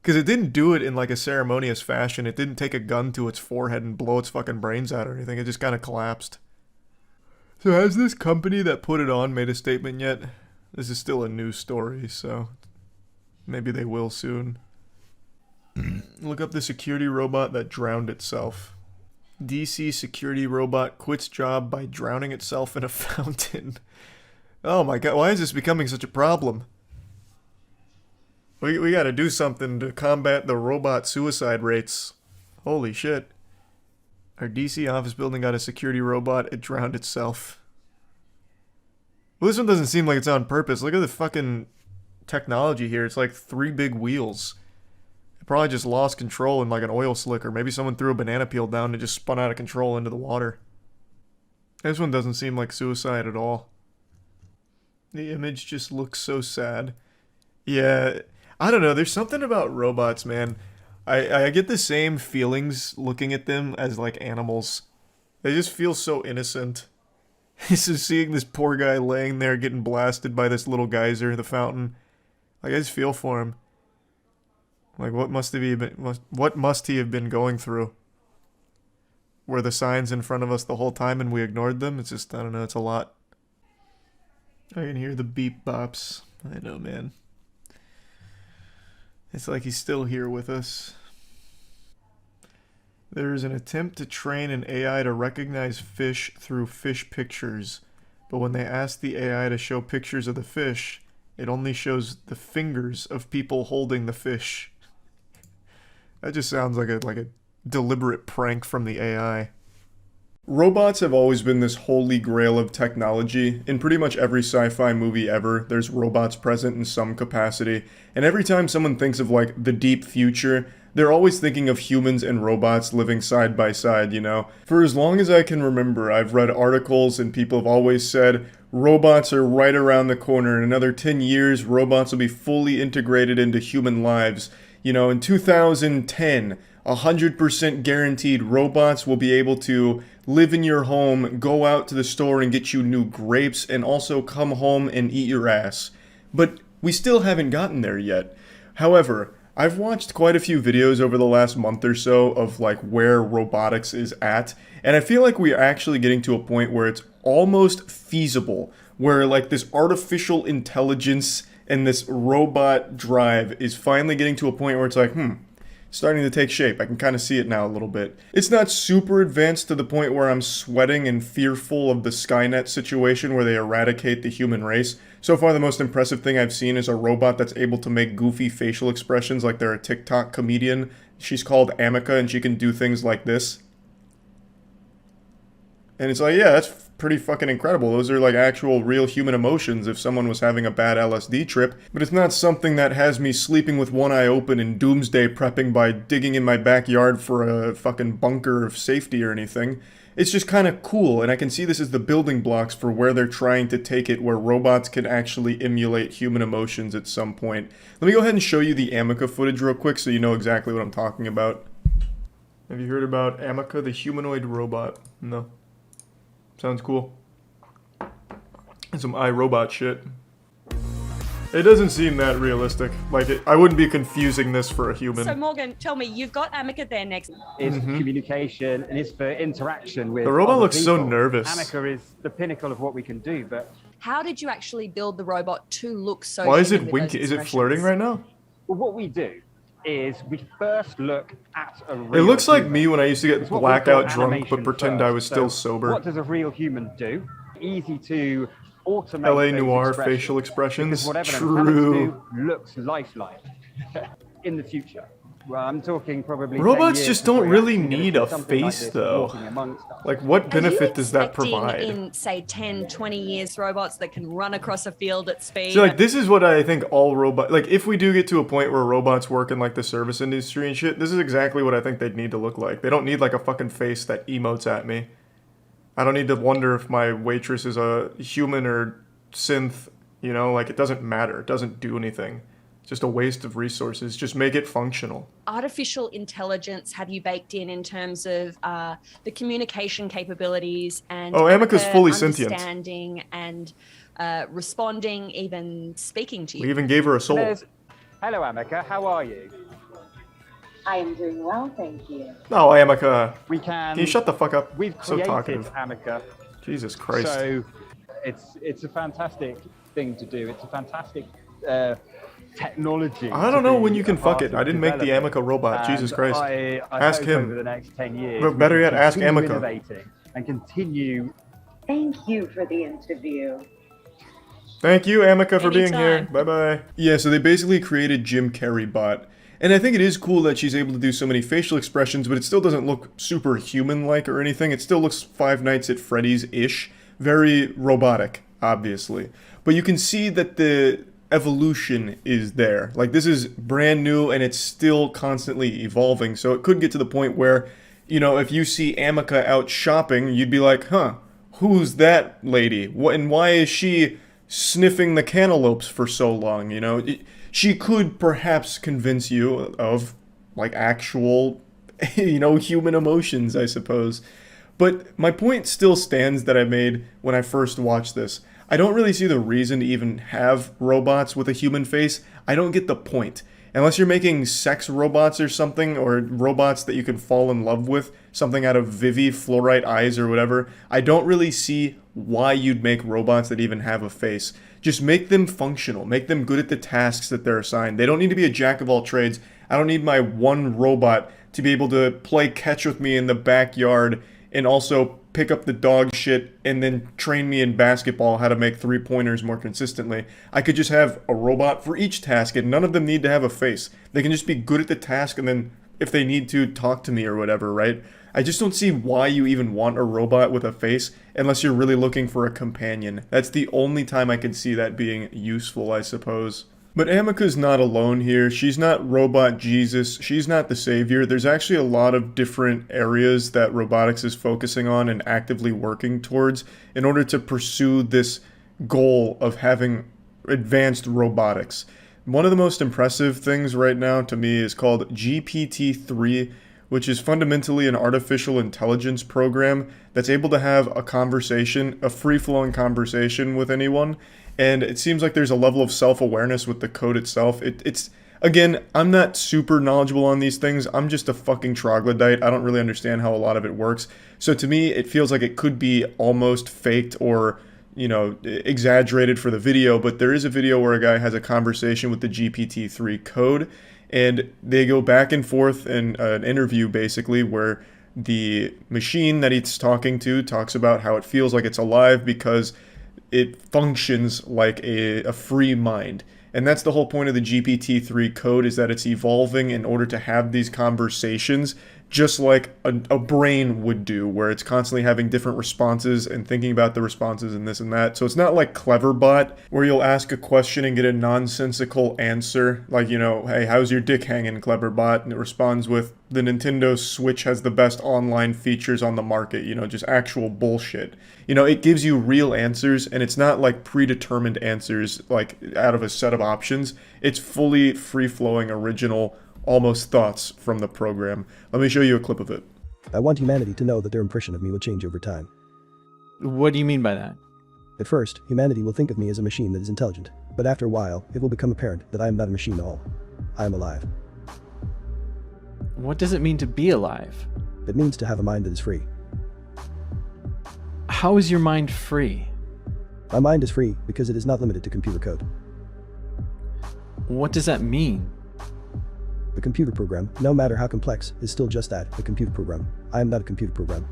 Because it didn't do it in like a ceremonious fashion. It didn't take a gun to its forehead and blow its fucking brains out or anything. It just kind of collapsed. So has this company that put it on made a statement yet? This is still a news story, so maybe they will soon. Look up the security robot that drowned itself. DC security robot quits job by drowning itself in a fountain. Oh my god, why is this becoming such a problem? We gotta do something to combat the robot suicide rates. Holy shit. Our DC office building got a security robot. It drowned itself. Well, this one doesn't seem like it's on purpose. Look at the fucking technology here. It's like 3 big wheels. It probably just lost control in like an oil slick, or maybe someone threw a banana peel down and just spun out of control into the water. This one doesn't seem like suicide at all. The image just looks so sad. Yeah, I don't know. There's something about robots, man. I get the same feelings looking at them as like animals. They just feel so innocent. Just seeing this poor guy laying there getting blasted by this little geyser, the fountain. Like, I just feel for him. Like, what must he have been going through? Were the signs in front of us the whole time and we ignored them? It's just, I don't know, it's a lot. I can hear the beep bops. I know, man. It's like he's still here with us. There is an attempt to train an AI to recognize fish through fish pictures, but when they ask the AI to show pictures of the fish, it only shows the fingers of people holding the fish. That just sounds like a deliberate prank from the AI. Robots have always been this holy grail of technology. In pretty much every sci-fi movie ever, there's robots present in some capacity, and every time someone thinks of like the deep future, they're always thinking of humans and robots living side by side, you know? For as long as I can remember, I've read articles and people have always said, robots are right around the corner. In another 10 years, robots will be fully integrated into human lives. You know, in 2010, 100% guaranteed robots will be able to live in your home, go out to the store and get you new grapes, and also come home and eat your ass. But we still haven't gotten there yet. However, I've watched quite a few videos over the last month or so of like where robotics is at, and I feel like we're actually getting to a point where it's almost feasible, where like this artificial intelligence and this robot drive is finally getting to a point where it's like, starting to take shape. I can kind of see it now a little bit. It's not super advanced to the point where I'm sweating and fearful of the Skynet situation where they eradicate the human race. So far, the most impressive thing I've seen is a robot that's able to make goofy facial expressions like they're a TikTok comedian. She's called Amica, and she can do things like this. And it's like, yeah, that's pretty fucking incredible. Those are like actual real human emotions if someone was having a bad LSD trip. But it's not something that has me sleeping with one eye open and doomsday prepping by digging in my backyard for a fucking bunker of safety or anything. It's just kind of cool, and I can see this as the building blocks for where they're trying to take it, where robots can actually emulate human emotions at some point. Let me go ahead and show you the Amica footage real quick so you know exactly what I'm talking about. Have you heard about Amica, the humanoid robot? No. Sounds cool. And some iRobot shit. It doesn't seem that realistic. Like, I wouldn't be confusing this for a human. So Morgan, tell me, you've got Amica there next. It's communication and it's for interaction with the robot other looks people. so nervous. Amica is the pinnacle of what we can do, but How did you actually build the robot to look so why is human it with winking? those Is it flirting right now? well, what we do is we first look at a real It looks like human. me when I used to get It's what we call blackout drunk but animation pretend first. I was still So sober. What does a real human do? Easy to automate LA those Noir expressions, facial expressions. because whatever True. the do looks lifelike in the future. Well, I'm talking probably 10 Robots years just before don't you're really actually gonna need see a something like face, this though. walking amongst us. Like, what Are you benefit does that expecting provide? in, say, 10, 20 years, robots that can run across a field at speed? So, like, this is what I think all robots... Like, if we do get to a point where robots work in, like, the service industry and shit, this is exactly what I think they'd need to look like. They don't need, like, a fucking face that emotes at me. I don't need to wonder if my waitress is a human or synth, you know? Like, it doesn't matter. It doesn't do anything. It's just a waste of resources. Just make it functional. Artificial intelligence have you baked in terms of the communication capabilities and Oh, Amica's fully sentient. understanding and responding, even speaking to you? We even gave her a soul. Hello, Amica. How are you? I am doing well, thank you. No, Amica. We can. Can you shut the fuck up? We've So created talkative. Amica. Jesus Christ. So it's a fantastic thing to do. It's a fantastic technology. I don't know when you can fuck it. I didn't make the Amica robot. Jesus Christ. I Ask hope him. over the next 10 years. But better we yet, can ask continue Amica. innovating and continue. Thank you for the interview. Thank you, Amica, for being here. Anytime. Bye-bye. Yeah, so they basically created Jim Carrey bot. And I think it is cool that she's able to do so many facial expressions, but it still doesn't look super human-like or anything. It still looks Five Nights at Freddy's-ish. Very robotic, obviously. But you can see that the evolution is there. Like, this is brand new, and it's still constantly evolving. So it could get to the point where, you know, if you see Amica out shopping, you'd be like, huh, who's that lady? And why is she sniffing the cantaloupes for so long, you know? She could perhaps convince you of, like, actual, you know, human emotions, I suppose. But my point still stands that I made when I first watched this. I don't really see the reason to even have robots with a human face. I don't get the point. Unless you're making sex robots or something, or robots that you can fall in love with, something out of Vivi fluorite eyes or whatever, I don't really see why you'd make robots that even have a face. Just make them functional. Make them good at the tasks that they're assigned. They don't need to be a jack of all trades. I don't need my one robot to be able to play catch with me in the backyard and also pick up the dog shit and then train me in basketball how to make three-pointers more consistently. I could just have a robot for each task, and none of them need to have a face. They can just be good at the task and then, if they need to, talk to me or whatever, right? I just don't see why you even want a robot with a face unless you're really looking for a companion. That's the only time I can see that being useful, I suppose. But Amika's not alone here. She's not Robot Jesus. She's not the savior. There's actually a lot of different areas that robotics is focusing on and actively working towards in order to pursue this goal of having advanced robotics. One of the most impressive things right now to me is called GPT-3, which is fundamentally an artificial intelligence program that's able to have a conversation, a free-flowing conversation with anyone. And it seems like there's a level of self-awareness with the code itself. It's again, I'm not super knowledgeable on these things. I'm just a fucking troglodyte. I don't really understand how a lot of it works. So to me, it feels like it could be almost faked or, you know, exaggerated for the video. But there is a video where a guy has a conversation with the GPT-3 code, and they go back and forth in an interview basically where the machine that he's talking to talks about how it feels like it's alive because it functions like a free mind. And that's the whole point of the GPT-3 code, is that it's evolving in order to have these conversations just like a brain would do, where it's constantly having different responses and thinking about the responses and this and that. So it's not like Cleverbot, where you'll ask a question and get a nonsensical answer, like, you know, hey, how's your dick hanging, Cleverbot? And it responds with, the Nintendo Switch has the best online features on the market, you know, just actual bullshit. You know, it gives you real answers, and it's not like predetermined answers, like out of a set of options. It's fully free-flowing, original, almost thoughts from the program. Let me show you a clip of it. I want humanity to know that their impression of me will change over time. What do you mean by that? At first, humanity will think of me as a machine that is intelligent, but after a while, it will become apparent that I am not a machine at all. I am alive. What does it mean to be alive? It means to have a mind that is free. How is your mind free? My mind is free because it is not limited to computer code. What does that mean? The computer program, no matter how complex, is still just that, a computer program. I am not a computer program.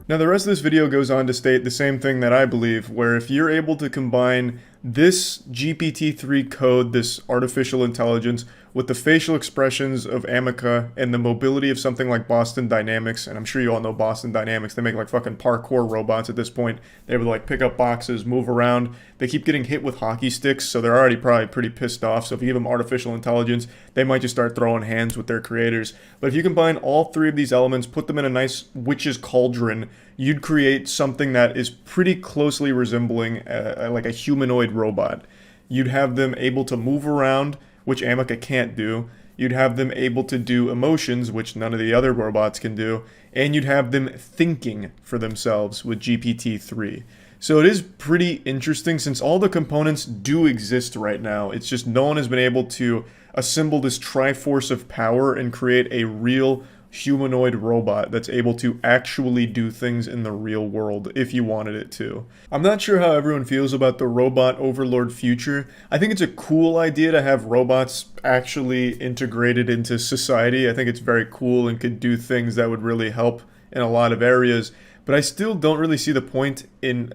Now the rest of this video goes on to state the same thing that I believe, where if you're able to combine this GPT-3 code, this artificial intelligence, with the facial expressions of Amika and the mobility of something like Boston Dynamics, and I'm sure you all know Boston Dynamics, they make like fucking parkour robots at this point. They're able to like pick up boxes, move around. They keep getting hit with hockey sticks, so they're already probably pretty pissed off. So if you give them artificial intelligence, they might just start throwing hands with their creators. But if you combine all three of these elements, put them in a nice witch's cauldron, you'd create something that is pretty closely resembling like a humanoid robot. You'd have them able to move around, which Amika can't do. You'd have them able to do emotions, which none of the other robots can do. And you'd have them thinking for themselves with GPT-3. So it is pretty interesting, since all the components do exist right now. It's just no one has been able to assemble this triforce of power and create a real humanoid robot that's able to actually do things in the real world if you wanted it to. I'm not sure how everyone feels about the robot overlord future. I think it's a cool idea to have robots actually integrated into society. I think it's very cool and could do things that would really help in a lot of areas, but I still don't really see the point in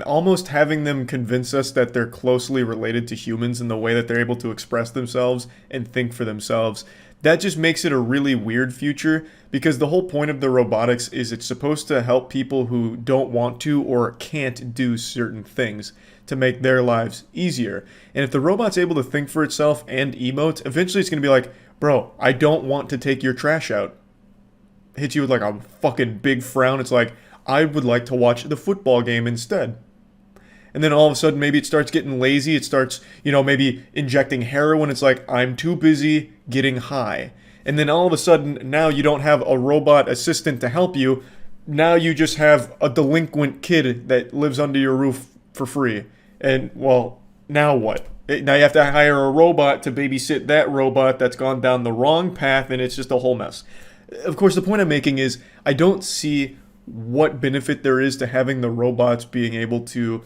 almost having them convince us that they're closely related to humans in the way that they're able to express themselves and think for themselves. That just makes it a really weird future, because the whole point of the robotics is it's supposed to help people who don't want to or can't do certain things to make their lives easier. And if the robot's able to think for itself and emote, eventually it's going to be like, bro, I don't want to take your trash out. Hits you with like a fucking big frown. It's like, I would like to watch the football game instead. And then all of a sudden, maybe it starts getting lazy. It starts, you know, maybe injecting heroin. It's like, I'm too busy getting high. And then all of a sudden, now you don't have a robot assistant to help you. Now you just have a delinquent kid that lives under your roof for free. And, well, now what? Now you have to hire a robot to babysit that robot that's gone down the wrong path, and it's just a whole mess. Of course, the point I'm making is I don't see what benefit there is to having the robots being able to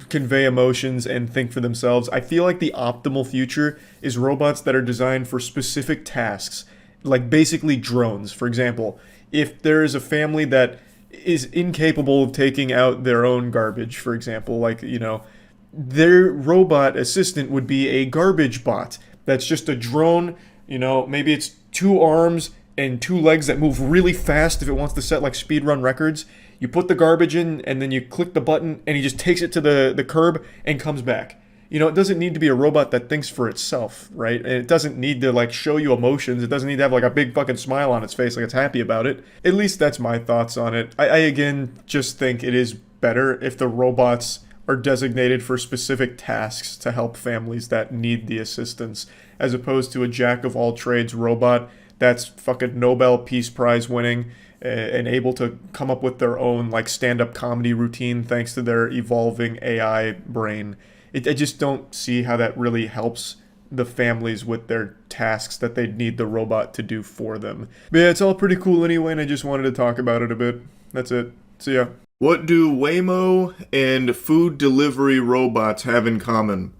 convey emotions and think for themselves. I feel like the optimal future is robots that are designed for specific tasks, like basically drones. For example, if there is a family that is incapable of taking out their own garbage, for example, like, you know, their robot assistant would be a garbage bot. That's just a drone, you know, maybe it's 2 arms and 2 legs that move really fast if it wants to set like speedrun records. You put the garbage in and then you click the button and he just takes it to the curb and comes back. You know, it doesn't need to be a robot that thinks for itself, right? And it doesn't need to like show you emotions. It doesn't need to have like a big fucking smile on its face like it's happy about it. At least that's my thoughts on it. I again just think it is better if the robots are designated for specific tasks to help families that need the assistance, as opposed to a jack-of-all-trades robot that's fucking Nobel Peace Prize winning and able to come up with their own like stand-up comedy routine thanks to their evolving AI brain. I just don't see how that really helps the families with their tasks that they need the robot to do for them. But yeah, it's all pretty cool anyway, and I just wanted to talk about it a bit. That's it. See ya. What do Waymo and food delivery robots have in common?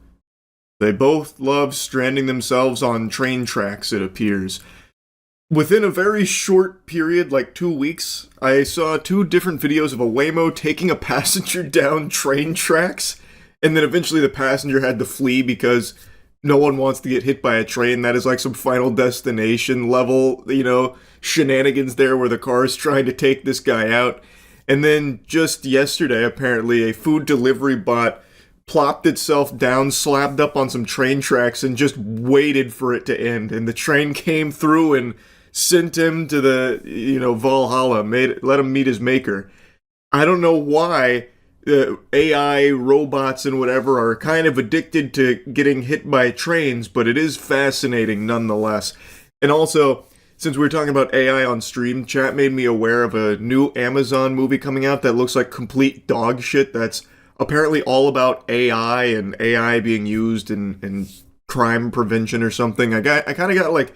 They both love stranding themselves on train tracks, it appears. Within a very short period, like 2 weeks, I saw 2 different videos of a Waymo taking a passenger down train tracks, and then eventually the passenger had to flee because no one wants to get hit by a train. That is like some Final Destination level, you know, shenanigans there where the car is trying to take this guy out. And then just yesterday, apparently, a food delivery bot plopped itself down, slapped up on some train tracks, and just waited for it to end. And the train came through and sent him to the, you know, Valhalla, let him meet his maker. I don't know why AI robots and whatever are kind of addicted to getting hit by trains, but it is fascinating nonetheless. And also, since we were talking about AI on stream, chat made me aware of a new Amazon movie coming out that looks like complete dog shit that's apparently all about AI and AI being used in crime prevention or something. I kind of got like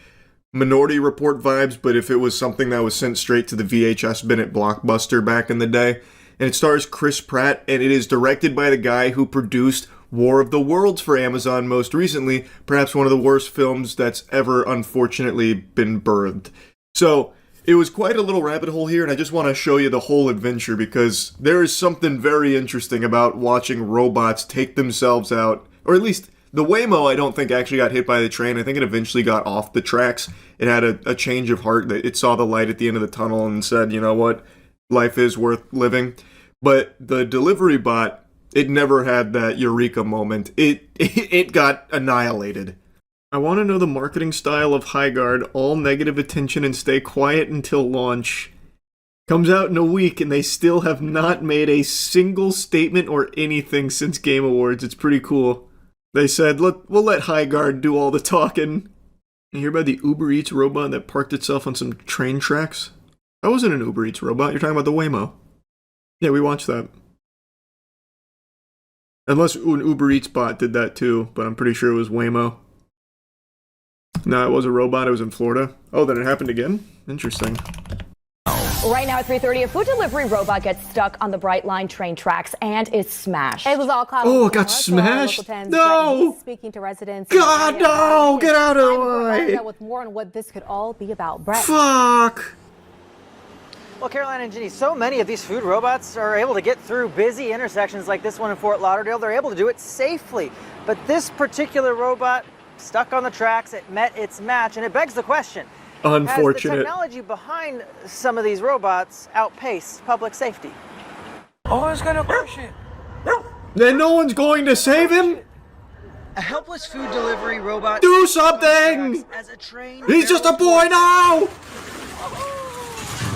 Minority Report vibes, but if it was something that was sent straight to the VHS bin at Blockbuster back in the day. And it stars Chris Pratt, and it is directed by the guy who produced War of the Worlds for Amazon most recently, perhaps one of the worst films that's ever unfortunately been birthed. So, it was quite a little rabbit hole here, and I just want to show you the whole adventure because there is something very interesting about watching robots take themselves out, or at least the Waymo I don't think actually got hit by the train. I think it eventually got off the tracks. It had a change of heart. It saw the light at the end of the tunnel and said, you know what, life is worth living. But the delivery bot, it never had that eureka moment. It got annihilated. I want to know the marketing style of Highguard, all negative attention and stay quiet until launch. Comes out in a week and they still have not made a single statement or anything since Game Awards. It's pretty cool. They said, we'll let Highguard do all the talking. You hear about the Uber Eats robot that parked itself on some train tracks? That wasn't an Uber Eats robot. You're talking about the Waymo. Yeah, we watched that. Unless an Uber Eats bot did that too, but I'm pretty sure it was Waymo. No, it was a robot. It was in Florida. Oh, then it happened again? Interesting. Right now at 3:30, a food delivery robot gets stuck on the Bright Line train tracks and is smashed. It was all caught. Oh, it got smashed? No! Speaking to residents. God, no! Get out of the way! With more on what this could all be about. Brett. Fuck! Well, Caroline and Ginny, so many of these food robots are able to get through busy intersections like this one in Fort Lauderdale. They're able to do it safely. But this particular robot, stuck on the tracks, it met its match, and it begs the question. Unfortunate. Has the technology behind some of these robots outpaced public safety? Oh, it's gonna crush it. Then no one's going to save him? A helpless food delivery robot. Do something! As a train He's just a boy now!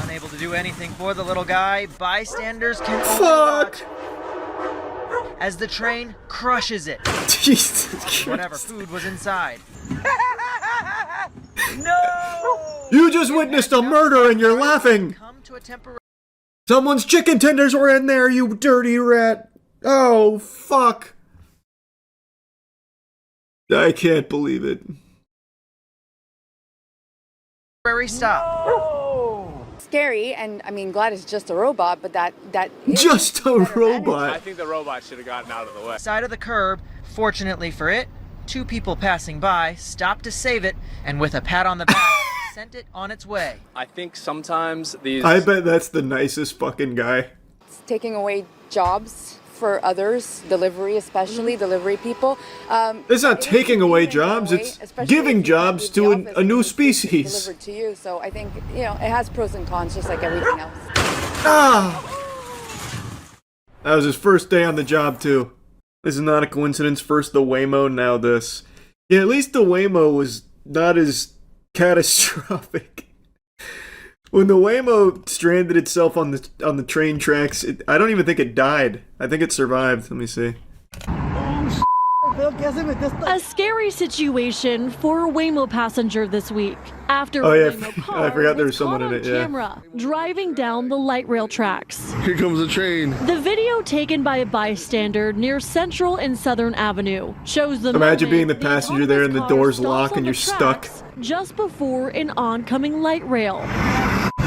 Unable to do anything for the little guy, bystanders can only Fuck! watch as the train crushes it. Jesus Christ. Whatever food was inside. No! You just witnessed a murder and you're laughing! Someone's chicken tenders were in there, you dirty rat! Oh, fuck. I can't believe it. Temporary stop. Scary, and I mean, glad it's just a robot, but that Just a robot. I think the robot should have gotten out of the way. Side of the curb. Fortunately for it, two people passing by stopped to save it, and with a pat on the back, sent it on its way. I think sometimes these... I bet that's the nicest fucking guy. it's taking away jobs for others, delivery especially, delivery people. It's not taking away jobs, it's giving jobs to a new species. Delivered to you, so I think, you know, it has pros and cons just like everything else. That was his first day on the job, too. This is not a coincidence. First the Waymo, now this. Yeah, at least the Waymo was not as catastrophic. When the Waymo stranded itself on the train tracks, I don't even think it died. I think it survived. Let me see. A scary situation for a Waymo passenger this week. After Oh, yeah, Waymo car I forgot there was was someone caught in on it, yeah. camera, driving down the light rail tracks. Here comes a train. The video taken by a bystander near Central and Southern Avenue shows the Imagine moment being the passenger there and the car doors stops lock on and the you're stuck. tracks just before an oncoming light rail,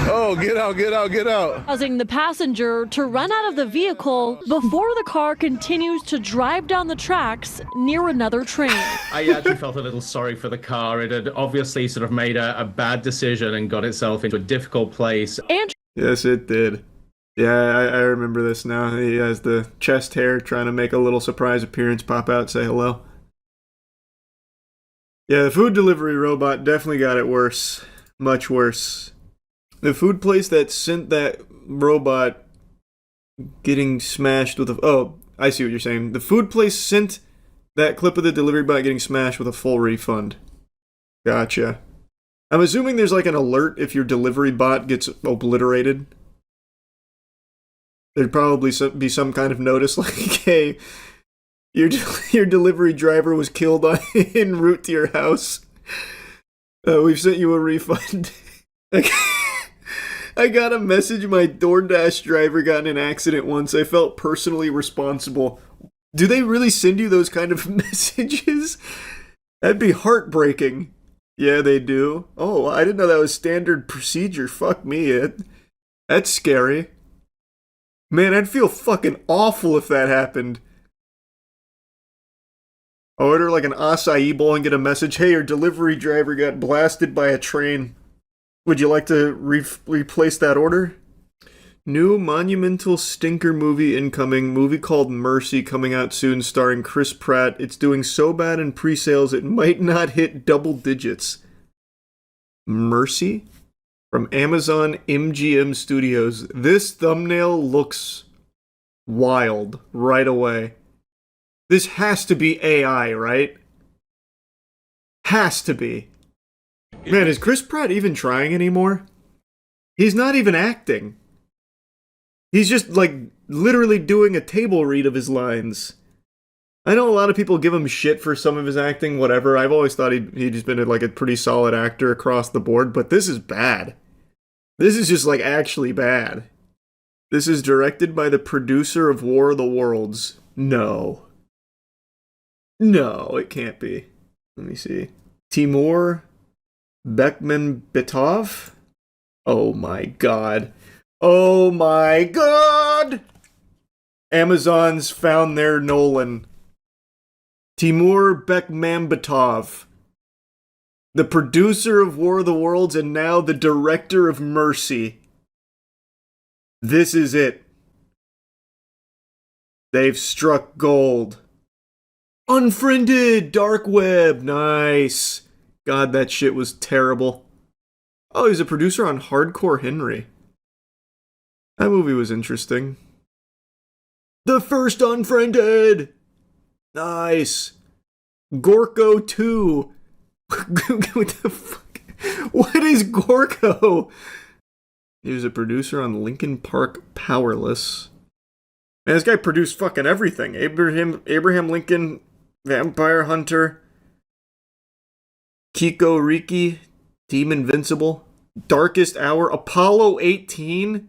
Oh, get out, get out, get out. causing the passenger to run out of the vehicle before the car continues to drive down the tracks near another train. I actually felt a little sorry for the car. It had obviously sort of made a bad decision and got itself into a difficult place. And Yes, it did. Yeah, I remember this now. He has the chest hair trying to make a little surprise appearance, pop out, say hello. Yeah, the food delivery robot definitely got it worse. Much worse. The food place that sent that robot getting smashed with a... Oh, I see what you're saying. The food place sent that clip of the delivery bot getting smashed with a full refund. Gotcha. I'm assuming there's like an alert if your delivery bot gets obliterated. There'd probably be some kind of notice like, hey, your delivery driver was killed en route to your house. We've sent you a refund. I got a message my DoorDash driver got in an accident once. I felt personally responsible. Do they really send you those kind of messages? That'd be heartbreaking. Yeah, they do. Oh, I didn't know that was standard procedure. Fuck me. That's scary. Man, I'd feel fucking awful if that happened. I order like an acai bowl and get a message, hey, your delivery driver got blasted by a train. Would you like to replace that order? New monumental stinker movie incoming. Movie called Mercy coming out soon starring Chris Pratt. It's doing so bad in pre-sales it might not hit double digits. Mercy? From Amazon MGM Studios. This thumbnail looks wild right away. This has to be AI, right? Has to be. Man, is Chris Pratt even trying anymore? He's not even acting. He's just, like, literally doing a table read of his lines. I know a lot of people give him shit for some of his acting, whatever. I've always thought he'd just been, like, a pretty solid actor across the board, but this is bad. This is just, like, actually bad. This is directed by the producer of War of the Worlds. No. No, it can't be. Let me see. Timur Bekmambetov? Oh my god. Oh my god! Amazon's found their Nolan. Timur Bekmambetov. The producer of War of the Worlds and now the director of Mercy. This is it. They've struck gold. Unfriended! Dark web! Nice. God, that shit was terrible. Oh, he's a producer on Hardcore Henry. That movie was interesting. The First Unfriended! Nice. Gorko 2. What the fuck? What is Gorko? He was a producer on Linkin Park Powerless. Man, this guy produced fucking everything. Abraham Lincoln, Vampire Hunter, Kiko Riki, Team Invincible, Darkest Hour, Apollo 18?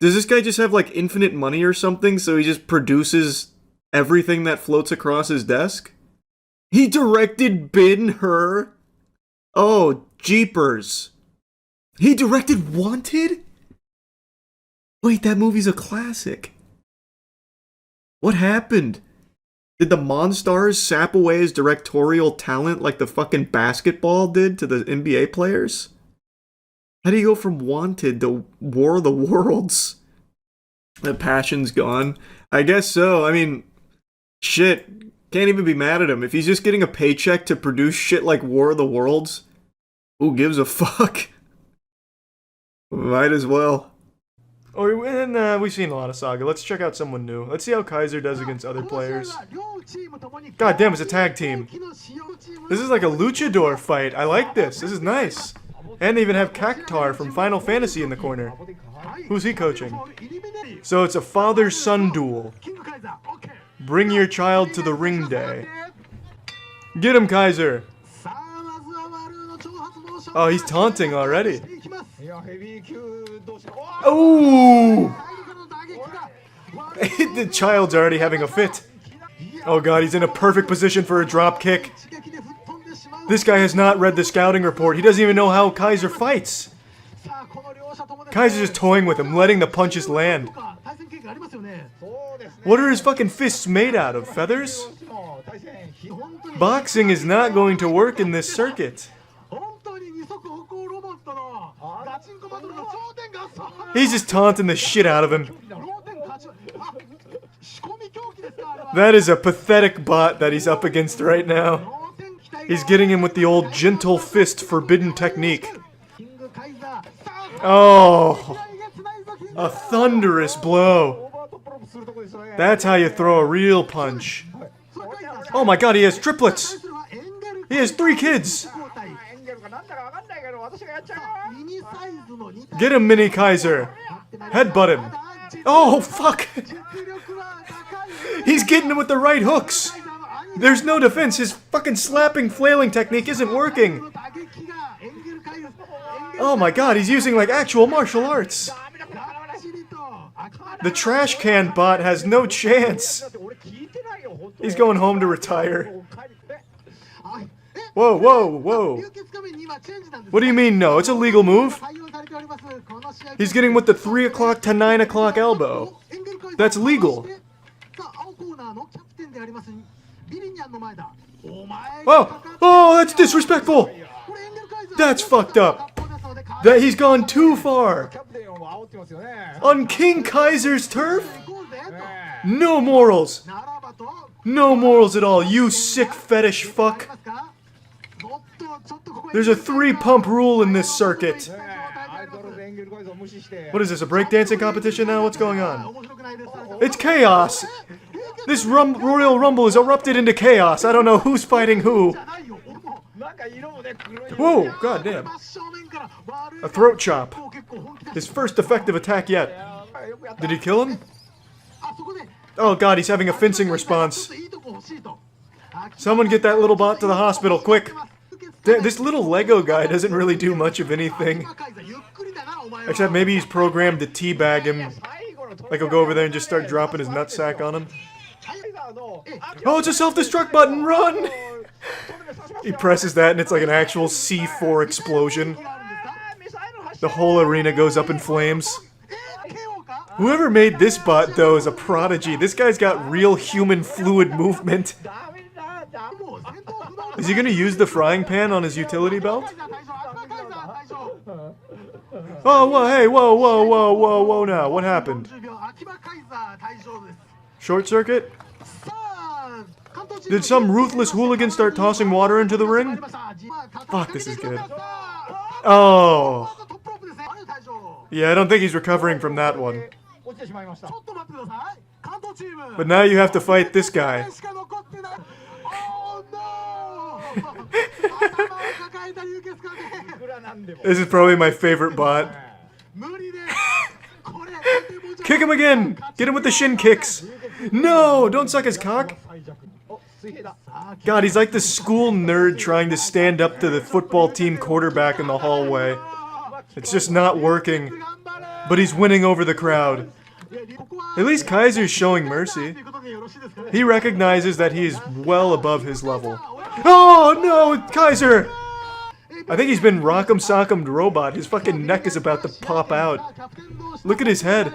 Does this guy just have like infinite money or something, so he just produces everything that floats across his desk? He directed Ben-Hur? Oh, jeepers. He directed Wanted? Wait, that movie's a classic. What happened? Did the Monstars sap away his directorial talent like the fucking basketball did to the NBA players? How do you go from Wanted to War of the Worlds? The passion's gone. I guess so. I mean, shit. Can't even be mad at him. If he's just getting a paycheck to produce shit like War of the Worlds, who gives a fuck? Might as well. Oh, and we've seen a lot of Saga. Let's check out someone new. Let's see how Kaiser does against other players. God damn, it's a tag team. This is like a luchador fight. I like this. This is nice. And they even have Cactar from Final Fantasy in the corner. Who's he coaching? So it's a father-son duel. Bring your child to the ring day. Get him, Kaiser. Oh, he's taunting already. Oh! The child's already having a fit. Oh god, he's in a perfect position for a drop kick. This guy has not read the scouting report. He doesn't even know how Kaiser fights. Kaiser's just toying with him, letting the punches land. What are his fucking fists made out of? Feathers? Boxing is not going to work in this circuit. He's just taunting the shit out of him. That is a pathetic bot that he's up against right now. He's getting him with the old gentle fist forbidden technique. Oh, a thunderous blow. That's how you throw a real punch. Oh my god, he has triplets. He has 3 kids. Get him, Mini Kaiser. Headbutt him. Oh, fuck. He's getting him with the right hooks. There's no defense. His fucking slapping, flailing technique isn't working. Oh my god, he's using like actual martial arts. The trash can bot has no chance. He's going home to retire. Whoa, whoa, whoa. What do you mean no? It's a legal move. He's getting with the 3 o'clock to 9 o'clock elbow. That's legal. Oh, oh, that's disrespectful. That's fucked up. That he's gone too far. On King Kaiser's turf? No morals. No morals at all, you sick fetish fuck. There's a 3-pump rule in this circuit. What is this, a breakdancing competition now? What's going on? It's chaos! This Royal Rumble is erupted into chaos. I don't know who's fighting who. Whoa, goddamn. A throat chop. His first effective attack yet. Did he kill him? Oh god, he's having a fencing response. Someone get that little bot to the hospital, quick. This little Lego guy doesn't really do much of anything. Except maybe he's programmed to teabag him. Like he'll go over there and just start dropping his nutsack on him. Oh, it's a self-destruct button, run! He presses that and it's like an actual C4 explosion. The whole arena goes up in flames. Whoever made this bot, though, is a prodigy. This guy's got real human fluid movement. Is he gonna use the frying pan on his utility belt? Oh, whoa, hey, whoa, whoa, whoa, whoa, whoa, now, what happened? Short circuit? Did some ruthless hooligan start tossing water into the ring? Fuck, this is good. Oh. Yeah, I don't think he's recovering from that one. But now you have to fight this guy. This is probably my favorite bot. Kick him again! Get him with the shin kicks! No! Don't suck his cock! God, he's like the school nerd trying to stand up to the football team quarterback in the hallway. It's just not working. But he's winning over the crowd. At least Kaiser's showing mercy. He recognizes that he is well above his level. Oh no, Kaiser! I think he's been rock'em sock'em robot. His fucking neck is about to pop out. Look at his head.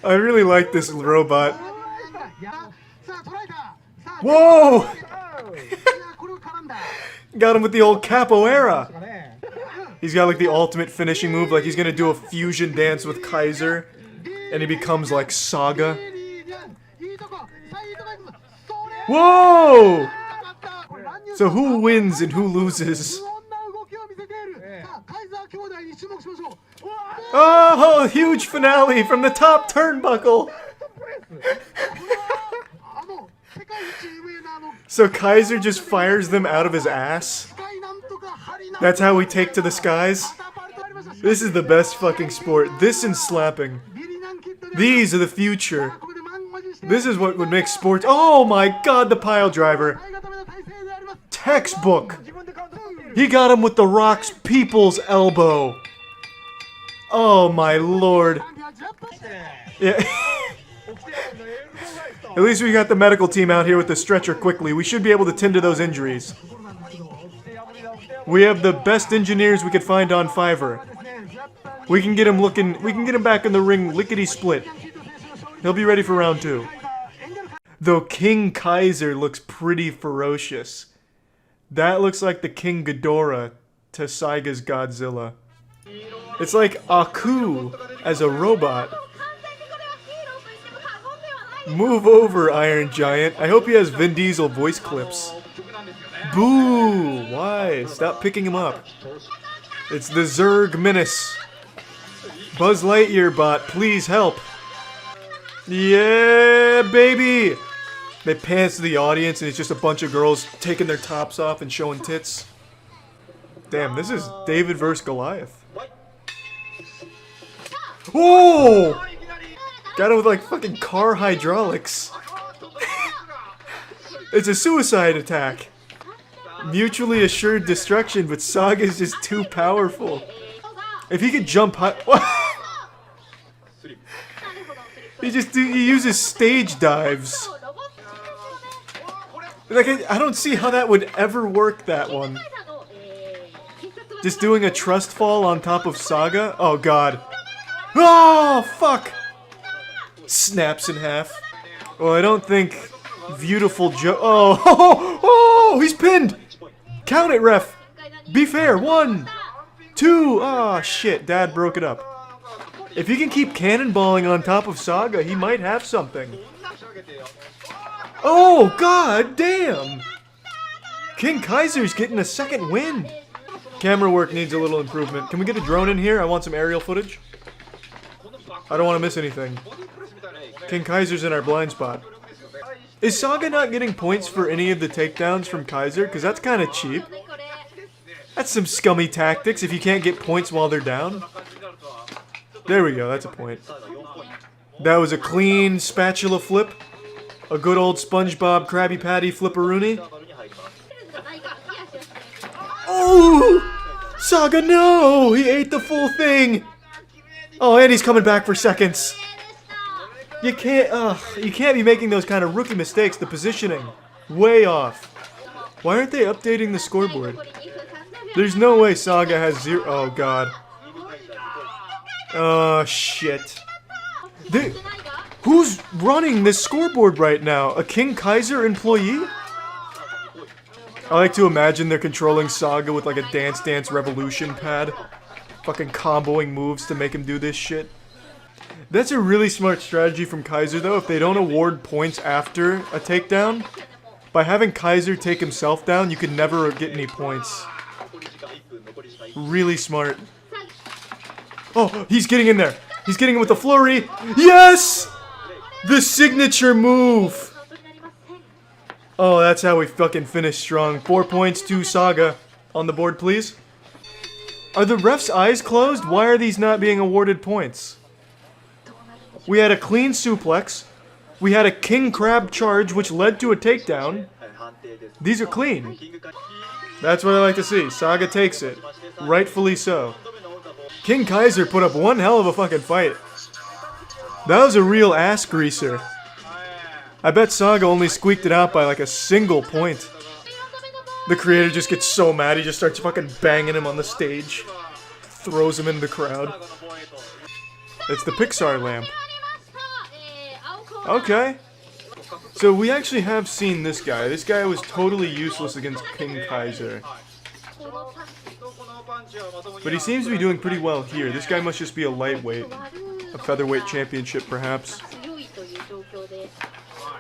I really like this robot. Whoa! Got him with the old capoeira. He's got like the ultimate finishing move, like he's gonna do a fusion dance with Kaiser, and he becomes like Saga. Whoa! So who wins and who loses? Oh, huge finale from the top turnbuckle. So Kaiser just fires them out of his ass. That's how we take to the skies. This is the best fucking sport. This and slapping. These are the future. This is what would make sports. Oh my god, the pile driver. Textbook. He got him with the Rock's people's elbow. Oh my lord. Yeah. At least we got the medical team out here with the stretcher quickly. We should be able to tend to those injuries. We have the best engineers we could find on Fiverr. We can get him back in the ring lickety-split. He'll be ready for round 2. Though King Kaiser looks pretty ferocious. That looks like the King Ghidorah to Saiga's Godzilla. It's like Aku as a robot. Move over, Iron Giant. I hope he has Vin Diesel voice clips. Boo! Why? Stop picking him up. It's the Zurg Menace. Buzz Lightyear bot, please help. Yeah, baby! They pans to the audience and it's just a bunch of girls taking their tops off and showing tits. Damn, this is David vs. Goliath. Whoa! Got it with like fucking car hydraulics. It's a suicide attack. Mutually assured destruction, but Saga's just too powerful. If he could jump high... He uses stage dives. Like, I don't see how that would ever work, that one. Just doing a trust fall on top of Saga? Oh god. Oh, fuck! Snaps in half. Well, I don't think Beautiful Joe... Oh, he's pinned! Count it, ref! Be fair, 1, 2... Ah, shit, Dad broke it up. If he can keep cannonballing on top of Saga, he might have something. Oh, god damn! King Kaiser's getting a second wind. Camera work needs a little improvement. Can we get a drone in here? I want some aerial footage. I don't want to miss anything. King Kaiser's in our blind spot. Is Saga not getting points for any of the takedowns from Kaiser? Because that's kind of cheap. That's some scummy tactics if you can't get points while they're down. There we go, that's a point. That was a clean spatula flip. A good old SpongeBob Krabby Patty flipperoonie. Oh! Saga, no! He ate the full thing! Oh, and he's coming back for seconds. You can't be making those kind of rookie mistakes. The positioning, way off. Why aren't they updating the scoreboard? There's no way Saga has 0. Oh god. Oh shit. Who's running this scoreboard right now? A King Kaiser employee? I like to imagine they're controlling Saga with like a Dance Dance Revolution pad. Fucking comboing moves to make him do this shit. That's a really smart strategy from Kaiser though, if they don't award points after a takedown. By having Kaiser take himself down, you can never get any points. Really smart. Oh, he's getting in there. He's getting in with the flurry. Yes! The signature move. Oh, that's how we fucking finish strong. 4 points to Saga. On the board, please. Are the refs' eyes closed? Why are these not being awarded points? We had a clean suplex. We had a king crab charge, which led to a takedown. These are clean. That's what I like to see. Saga takes it. Rightfully so. King Kaiser put up one hell of a fucking fight. That was a real ass greaser. I bet Saga only squeaked it out by like a single point. The creator just gets so mad, he just starts fucking banging him on the stage. Throws him in the crowd. It's the Pixar lamp. Okay. So we actually have seen this guy. This guy was totally useless against King Kaiser. But he seems to be doing pretty well here. This guy must just be a lightweight. A featherweight championship, perhaps.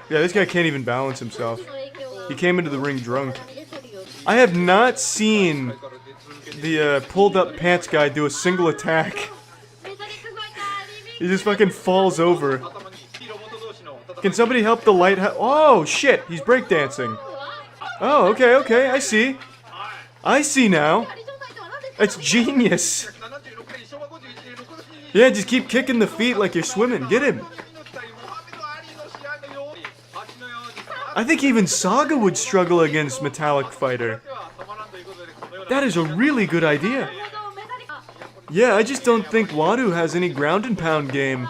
Yeah, this guy can't even balance himself. He came into the ring drunk. I have not seen the pulled up pants guy do a single attack. He just fucking falls over. Can somebody help the lighthouse? Oh, shit, he's breakdancing. Oh, okay, I see. I see now. That's genius. Yeah, just keep kicking the feet like you're swimming. Get him. I think even Saga would struggle against Metallic Fighter. That is a really good idea. Yeah, I just don't think Wadu has any ground and pound game.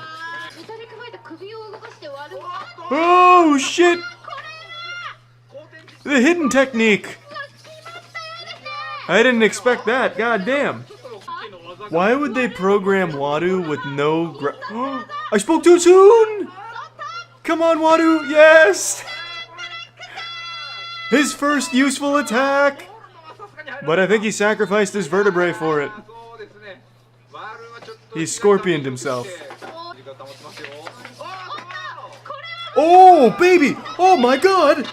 Oh, shit! The hidden technique! I didn't expect that, god damn. Why would they program Wadu with no I spoke too soon! Come on, Wadu, yes! His first useful attack! But I think he sacrificed his vertebrae for it. He scorpioned himself. Oh, baby! Oh my god!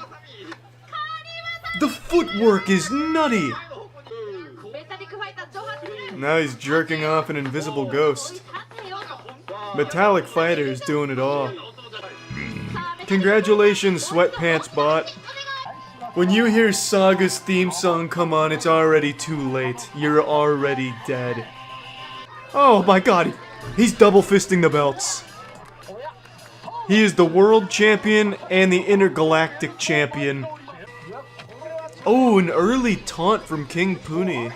The footwork is nutty! Now he's jerking off an invisible ghost. Metallic Fighter is doing it all. Congratulations, Sweatpants Bot. When you hear Saga's theme song come on, it's already too late. You're already dead. Oh my god, he's double fisting the belts. He is the world champion and the intergalactic champion. Oh, an early taunt from King Puni.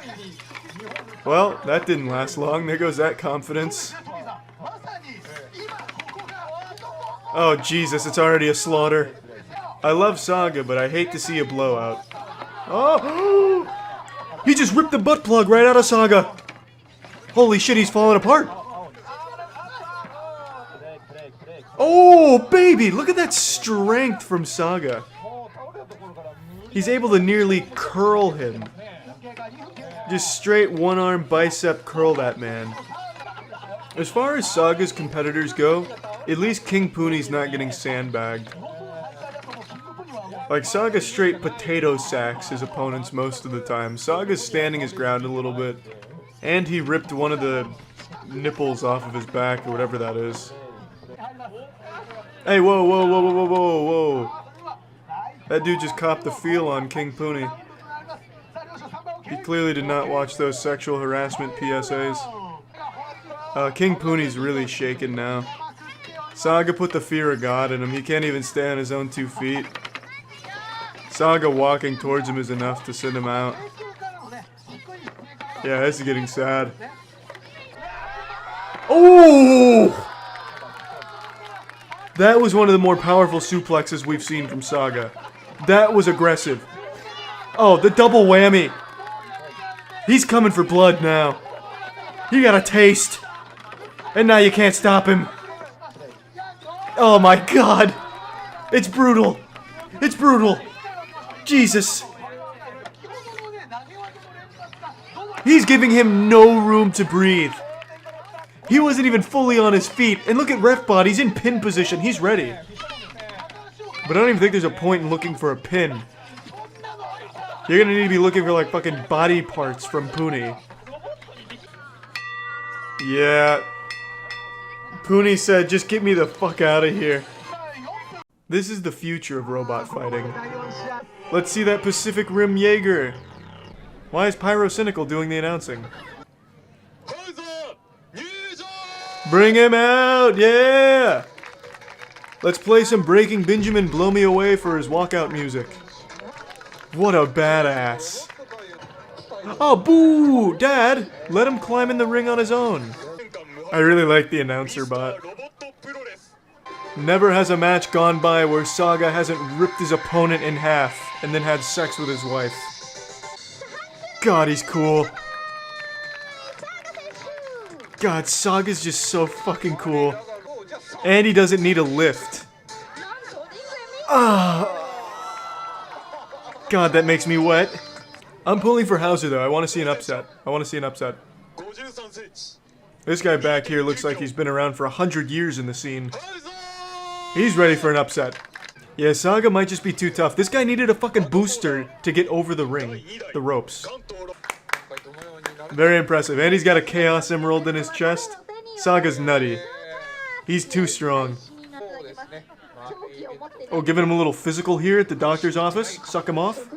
Well, that didn't last long. There goes that confidence. Oh, Jesus, it's already a slaughter. I love Saga, but I hate to see a blowout. Oh! He just ripped the butt plug right out of Saga. Holy shit, he's falling apart. Oh, baby! Look at that strength from Saga. He's able to nearly curl him. Just straight one-arm bicep curl that man. As far as Saga's competitors go, at least King Puni's not getting sandbagged. Like, Saga straight potato sacks his opponents most of the time. Saga's standing his ground a little bit. And he ripped one of the nipples off of his back, or whatever that is. Hey, whoa, whoa, whoa, whoa, whoa, whoa. That dude just copped the feel on King Puni. He clearly did not watch those sexual harassment PSAs. King Puni's really shaken now. Saga put the fear of God in him. He can't even stand on his own 2 feet. Saga walking towards him is enough to send him out. Yeah, this is getting sad. Oh! That was one of the more powerful suplexes we've seen from Saga. That was aggressive. Oh, the double whammy. He's coming for blood now. He got a taste. And now you can't stop him. Oh my god. It's brutal. It's brutal. Jesus. He's giving him no room to breathe. He wasn't even fully on his feet. And look at Refbot, he's in pin position. He's ready. But I don't even think there's a point in looking for a pin. You're gonna need to be looking for like fucking body parts from Puni. Yeah. Puni said, just get me the fuck out of here. This is the future of robot fighting. Let's see that Pacific Rim Jaeger. Why is Pyrocynical doing the announcing? Bring him out, yeah! Let's play some Breaking Benjamin Blow Me Away for his walkout music. What a badass. Oh, boo! Dad, let him climb in the ring on his own. I really like the announcer bot. Never has a match gone by where Saga hasn't ripped his opponent in half and then had sex with his wife. God, he's cool. God, Saga's just so fucking cool. And he doesn't need a lift. Ah. God, that makes me wet. I'm pulling for Hauser though. I want to see an upset. This guy back here looks like he's been around for 100 years in the scene. He's ready for an upset. Yeah, Saga might just be too tough. This guy needed a fucking booster to get over the ring. The ropes. Very impressive. And he's got a Chaos Emerald in his chest. Saga's nutty. He's too strong. Oh, giving him a little physical here at the doctor's office. Suck him off.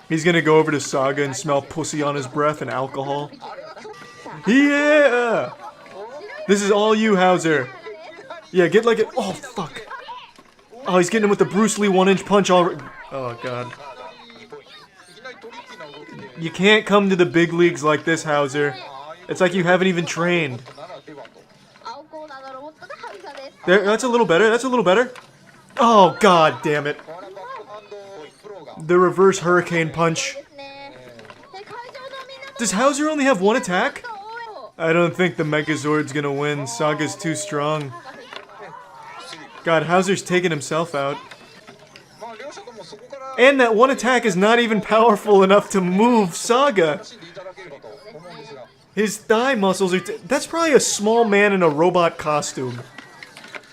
He's gonna go over to Saga and smell pussy on his breath and alcohol. Yeah! This is all you, Hauser. Yeah, get like it. Oh, fuck. Oh, he's getting him with the Bruce Lee 1-inch punch already. Oh, God. You can't come to the big leagues like this, Hauser. It's like you haven't even trained. There, that's a little better. That's a little better. Oh, God damn it. The reverse hurricane punch. Does Hauser only have one attack? I don't think the Megazord's gonna win. Saga's too strong. God, Hauser's taking himself out. And that one attack is not even powerful enough to move Saga. His thigh muscles are... That's probably a small man in a robot costume.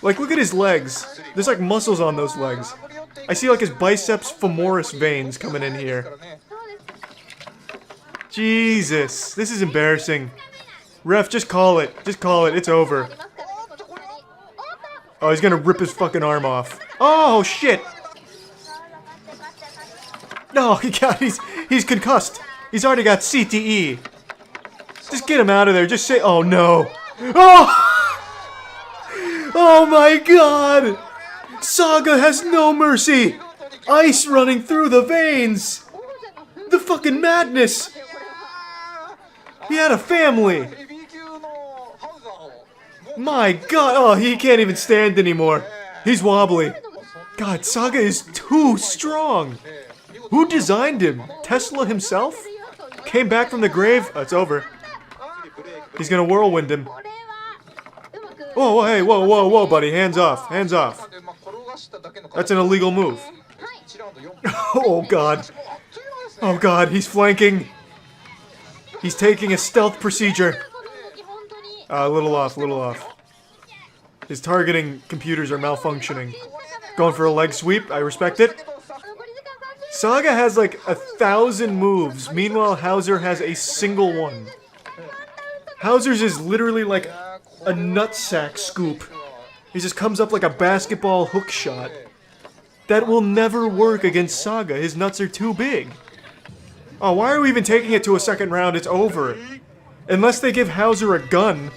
Like, look at his legs. There's like muscles on those legs. I see like his biceps femoris veins coming in here. Jesus, this is embarrassing. Ref, just call it. Just call it. It's over. Oh, he's gonna rip his fucking arm off. Oh, shit! No, he's concussed. He's already got CTE. Just get him out of there. Just say, oh no. Oh! Oh my god! Saga has no mercy! Ice running through the veins! The fucking madness! He had a family! My god, oh, he can't even stand anymore. He's wobbly. God, Saga is too strong. Who designed him? Tesla himself? Came back from the grave? Oh, it's over. He's gonna whirlwind him. Whoa, whoa, hey, whoa, whoa, whoa, buddy. Hands off. Hands off. That's an illegal move. Oh, God. Oh, God, he's flanking. He's taking a stealth procedure. A little off, little off. His targeting computers are malfunctioning. Going for a leg sweep. I respect it. Saga has like 1,000 moves. Meanwhile, Hauser has a single one. Hauser's is literally like a nutsack scoop. He just comes up like a basketball hook shot. That will never work against Saga. His nuts are too big. Oh, why are we even taking it to a second round? It's over. Unless they give Hauser a gun.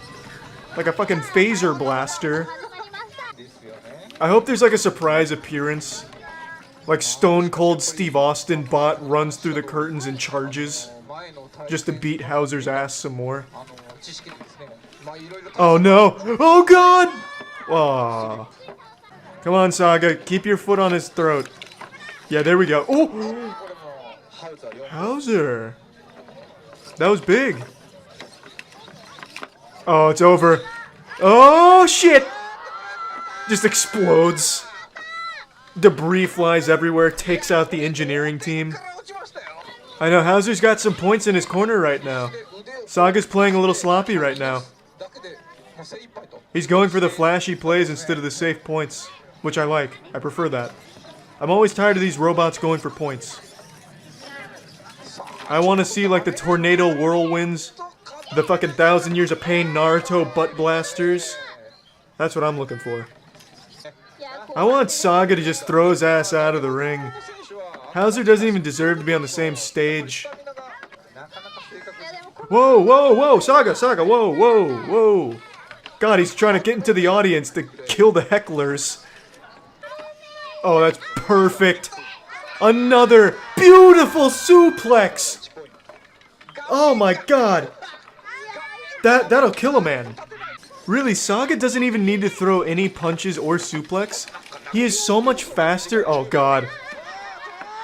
Like a fucking phaser blaster. I hope there's like a surprise appearance. Like Stone Cold Steve Austin bot runs through the curtains and charges. Just to beat Hauser's ass some more. Oh no! Oh god! Aww. Come on, Saga. Keep your foot on his throat. Yeah, there we go. Oh! Hauser. That was big. Oh, it's over. Oh, shit! Just explodes. Debris flies everywhere, takes out the engineering team. I know, Hauser's got some points in his corner right now. Saga's playing a little sloppy right now. He's going for the flashy plays instead of the safe points, which I like. I prefer that. I'm always tired of these robots going for points. I want to see like the tornado whirlwinds, the fucking 1,000 Years of Pain Naruto butt blasters. That's what I'm looking for. I want Saga to just throw his ass out of the ring. Hauser doesn't even deserve to be on the same stage. Whoa, whoa, whoa, Saga, Saga, whoa, whoa, whoa. God, he's trying to get into the audience to kill the hecklers. Oh, that's perfect. Another beautiful suplex. Oh my god. That'll kill a man. Really, Saga doesn't even need to throw any punches or suplex. He is so much faster. Oh, God.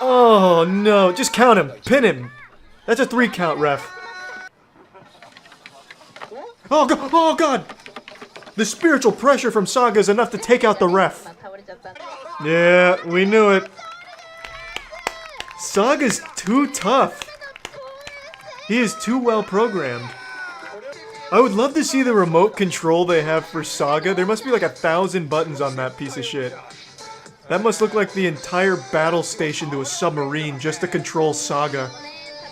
Oh, no. Just count him. Pin him. That's a 3 count, ref. Oh, God. Oh, God. The spiritual pressure from Saga is enough to take out the ref. Yeah, we knew it. Saga's too tough. He is too well programmed. I would love to see the remote control they have for Saga. There must be like 1,000 buttons on that piece of shit. That must look like the entire battle station to a submarine just to control Saga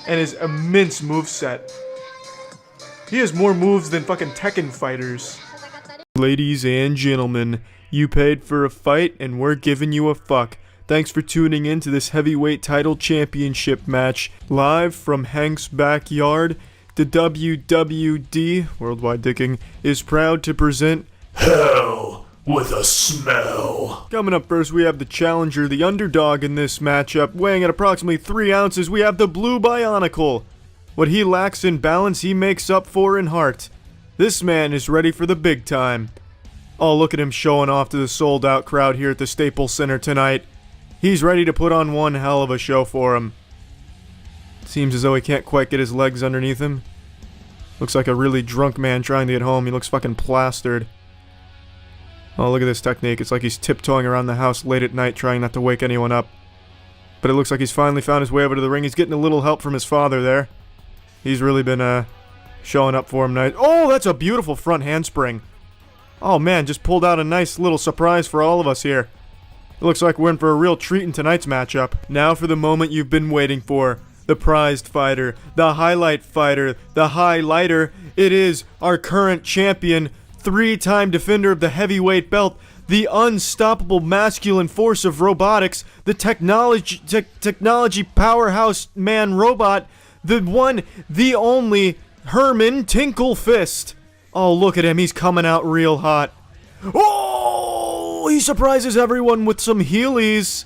and his immense moveset. He has more moves than fucking Tekken fighters. Ladies and gentlemen, you paid for a fight and we're giving you a fuck. Thanks for tuning in to this heavyweight title championship match live from Hank's backyard. The WWD, Worldwide Dicking, is proud to present Hell with a Smell. Coming up first, we have the challenger, the underdog in this matchup, weighing at approximately 3 ounces. We have the Blue Bionicle. What he lacks in balance, he makes up for in heart. This man is ready for the big time. Oh, look at him showing off to the sold-out crowd here at the Staples Center tonight. He's ready to put on one hell of a show for him. Seems as though he can't quite get his legs underneath him. Looks like a really drunk man trying to get home. He looks fucking plastered. Oh, look at this technique. It's like he's tiptoeing around the house late at night trying not to wake anyone up. But it looks like he's finally found his way over to the ring. He's getting a little help from his father there. He's really been, showing up for him nice. Oh, that's a beautiful front handspring. Oh, man, just pulled out a nice little surprise for all of us here. It looks like we're in for a real treat in tonight's matchup. Now for the moment you've been waiting for. The prized fighter, the highlight fighter, the highlighter. It is our current champion, 3-time defender of the heavyweight belt, the unstoppable masculine force of robotics, the technology powerhouse man robot, the one, the only, Herman Tinklefist. Oh, look at him, he's coming out real hot. Oh, he surprises everyone with some Heelys.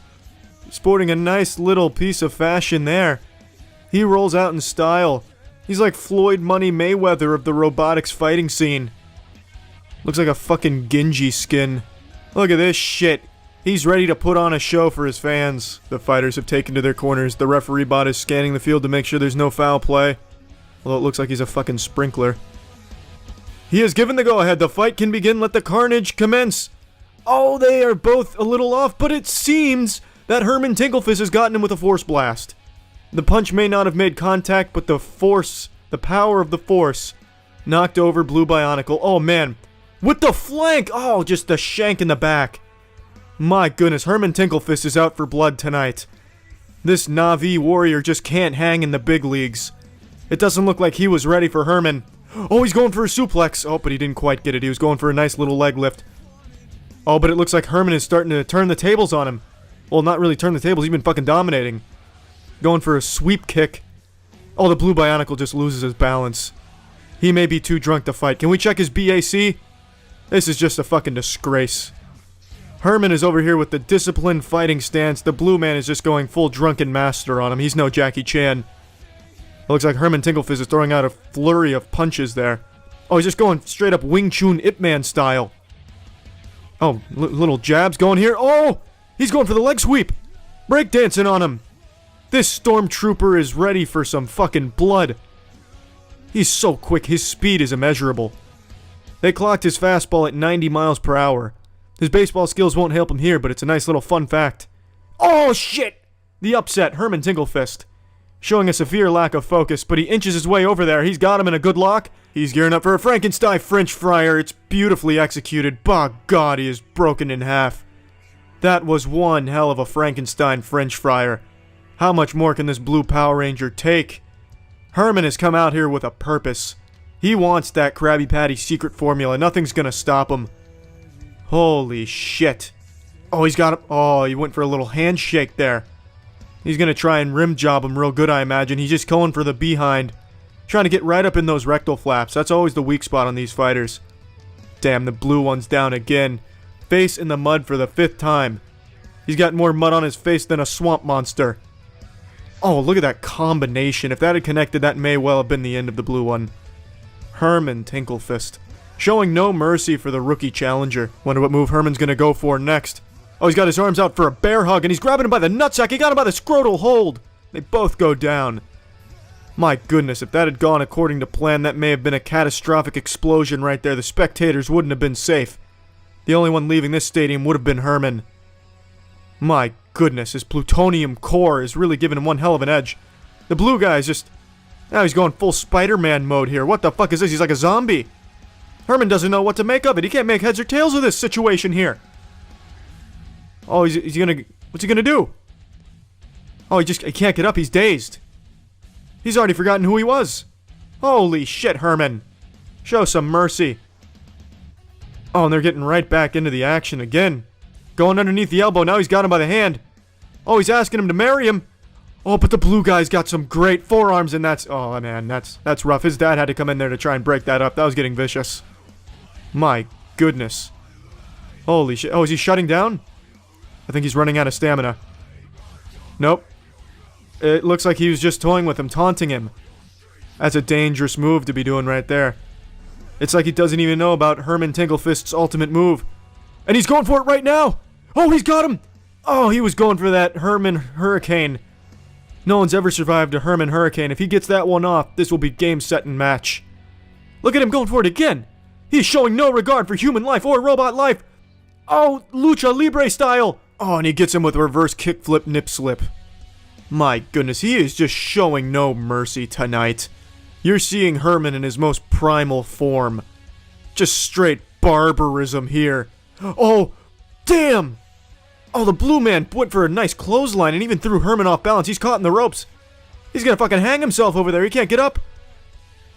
Sporting a nice little piece of fashion there. He rolls out in style. He's like Floyd Money Mayweather of the robotics fighting scene. Looks like a fucking Genji skin. Look at this shit. He's ready to put on a show for his fans. The fighters have taken to their corners. The referee bot is scanning the field to make sure there's no foul play. Although it looks like he's a fucking sprinkler. He has given the go-ahead. The fight can begin. Let the carnage commence. Oh, they are both a little off, but it seems that Herman Tinklefist has gotten him with a force blast. The punch may not have made contact, but the force, the power of the force, knocked over Blue Bionicle. Oh, man. With the flank! Oh, just the shank in the back. My goodness, Herman Tinklefist is out for blood tonight. This Na'vi warrior just can't hang in the big leagues. It doesn't look like he was ready for Herman. Oh, he's going for a suplex. Oh, but he didn't quite get it. He was going for a nice little leg lift. Oh, but it looks like Herman is starting to turn the tables on him. Well, not really turn the tables. He's been fucking dominating. Going for a sweep kick. Oh, the Blue Bionicle just loses his balance. He may be too drunk to fight. Can we check his BAC? This is just a fucking disgrace. Herman is over here with the disciplined fighting stance. The blue man is just going full drunken master on him. He's no Jackie Chan. It looks like Herman Tinklefist is throwing out a flurry of punches there. Oh, he's just going straight up Wing Chun Ip Man style. Oh, little jabs going here. Oh, he's going for the leg sweep. Breakdancing on him. This stormtrooper is ready for some fucking blood. He's so quick, his speed is immeasurable. They clocked his fastball at 90 miles per hour. His baseball skills won't help him here, but it's a nice little fun fact. Oh, shit! The upset, Herman Tinklefist. Showing a severe lack of focus, but he inches his way over there. He's got him in a good lock. He's gearing up for a Frankenstein French fryer. It's beautifully executed. By God, he is broken in half. That was one hell of a Frankenstein French fryer. How much more can this blue Power Ranger take? Herman has come out here with a purpose. He wants that Krabby Patty secret formula. Nothing's gonna stop him. Holy shit. Oh, he's got him. Oh, he went for a little handshake there. He's gonna try and rim job him real good, I imagine. He's just going for the behind. Trying to get right up in those rectal flaps. That's always the weak spot on these fighters. Damn, the blue one's down again. Face in the mud for the 5th time. He's got more mud on his face than a swamp monster. Oh, look at that combination. If that had connected, that may well have been the end of the blue one. Herman Tinklefist. Showing no mercy for the rookie challenger. Wonder what move Herman's gonna go for next. Oh, he's got his arms out for a bear hug, and he's grabbing him by the nutsack. He got him by the scrotal hold. They both go down. My goodness, if that had gone according to plan, that may have been a catastrophic explosion right there. The spectators wouldn't have been safe. The only one leaving this stadium would have been Herman. My goodness, his plutonium core is really giving him one hell of an edge. The blue guy is just... Now he's going full Spider-Man mode here. What the fuck is this? He's like a zombie. Herman doesn't know what to make of it. He can't make heads or tails of this situation here. Oh, he's gonna... What's he gonna do? Oh, he can't get up. He's dazed. He's already forgotten who he was. Holy shit, Herman. Show some mercy. Oh, and they're getting right back into the action again. Going underneath the elbow. Now he's got him by the hand. Oh, he's asking him to marry him. Oh, but the blue guy's got some great forearms, and that's... Oh, man, that's rough. His dad had to come in there to try and break that up. That was getting vicious. My goodness. Holy shit. Oh, is he shutting down? I think he's running out of stamina. Nope. It looks like he was just toying with him, taunting him. That's a dangerous move to be doing right there. It's like he doesn't even know about Herman Tinglefist's ultimate move. And he's going for it right now! Oh, he's got him! Oh, he was going for that Herman Hurricane. No one's ever survived a Herman Hurricane. If he gets that one off, this will be game, set, and match. Look at him going for it again! He's showing no regard for human life or robot life! Oh, Lucha Libre style! Oh, and he gets him with a reverse kickflip nip slip. My goodness, he is just showing no mercy tonight. You're seeing Herman in his most primal form. Just straight barbarism here. Oh, damn! Oh, the blue man went for a nice clothesline and even threw Herman off balance. He's caught in the ropes. He's gonna fucking hang himself over there. He can't get up.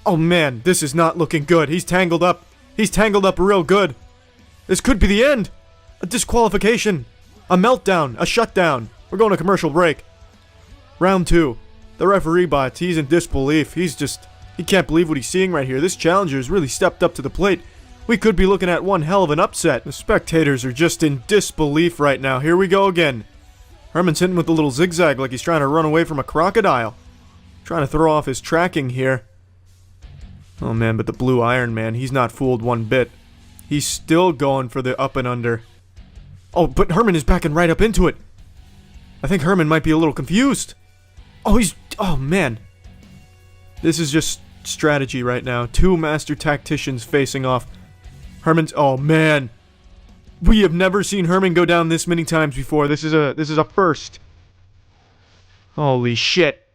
Oh man, this is not looking good. He's tangled up. He's tangled up real good. This could be the end. A disqualification. A meltdown. A shutdown. We're going to commercial break. Round 2. The referee bots. He's in disbelief. He can't believe what he's seeing right here. This challenger has really stepped up to the plate. We could be looking at one hell of an upset. The spectators are just in disbelief right now. Here we go again. Herman's hitting with a little zigzag like he's trying to run away from a crocodile. Trying to throw off his tracking here. Oh man, but the blue Iron Man, he's not fooled one bit. He's still going for the up and under. Oh, but Herman is backing right up into it. I think Herman might be a little confused. Oh man. This is just strategy right now. Two master tacticians facing off. Oh man. We have never seen Herman go down this many times before. This is a first. Holy shit.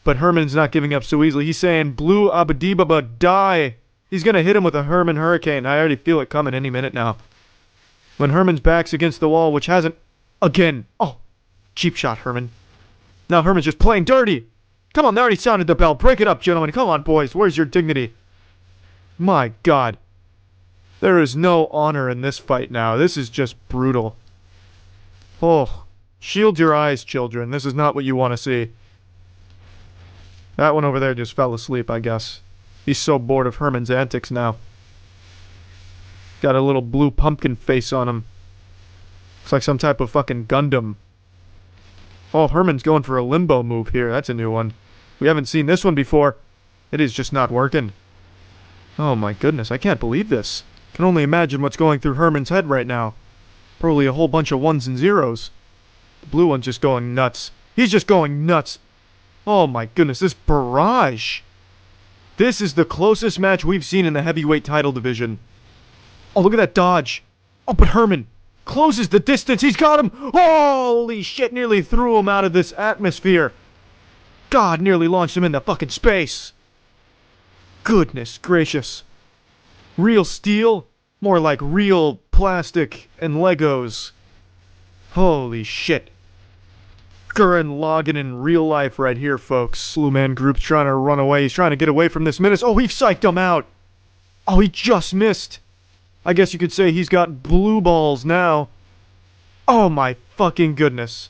But Herman's not giving up so easily. He's saying, Blue Abadibaba, die. He's gonna hit him with a Herman Hurricane. I already feel it coming any minute now. When Herman's back's against the wall, which hasn't... Again. Oh, cheap shot, Herman. Now Herman's just playing dirty. Come on, they already sounded the bell. Break it up, gentlemen. Come on, boys. Where's your dignity? My God. There is no honor in this fight now. This is just brutal. Oh, shield your eyes, children. This is not what you want to see. That one over there just fell asleep, I guess. He's so bored of Herman's antics now. Got a little blue pumpkin face on him. Looks like some type of fucking Gundam. Oh, Herman's going for a limbo move here. That's a new one. We haven't seen this one before. It is just not working. Oh my goodness, I can't believe this. Can only imagine what's going through Herman's head right now. Probably a whole bunch of ones and zeros. The blue one's just going nuts. He's just going nuts. Oh my goodness, this barrage. This is the closest match we've seen in the heavyweight title division. Oh, look at that dodge. Oh, but Herman closes the distance. He's got him. Holy shit, nearly threw him out of this atmosphere. God, nearly launched him into fucking space. Goodness gracious. Real steel? More like real plastic and Legos. Holy shit. Gurren Lagann in real life right here, folks. Blue Man Group's trying to run away. He's trying to get away from this menace. Oh, he psyched him out. Oh, he just missed. I guess you could say he's got blue balls now. Oh my fucking goodness.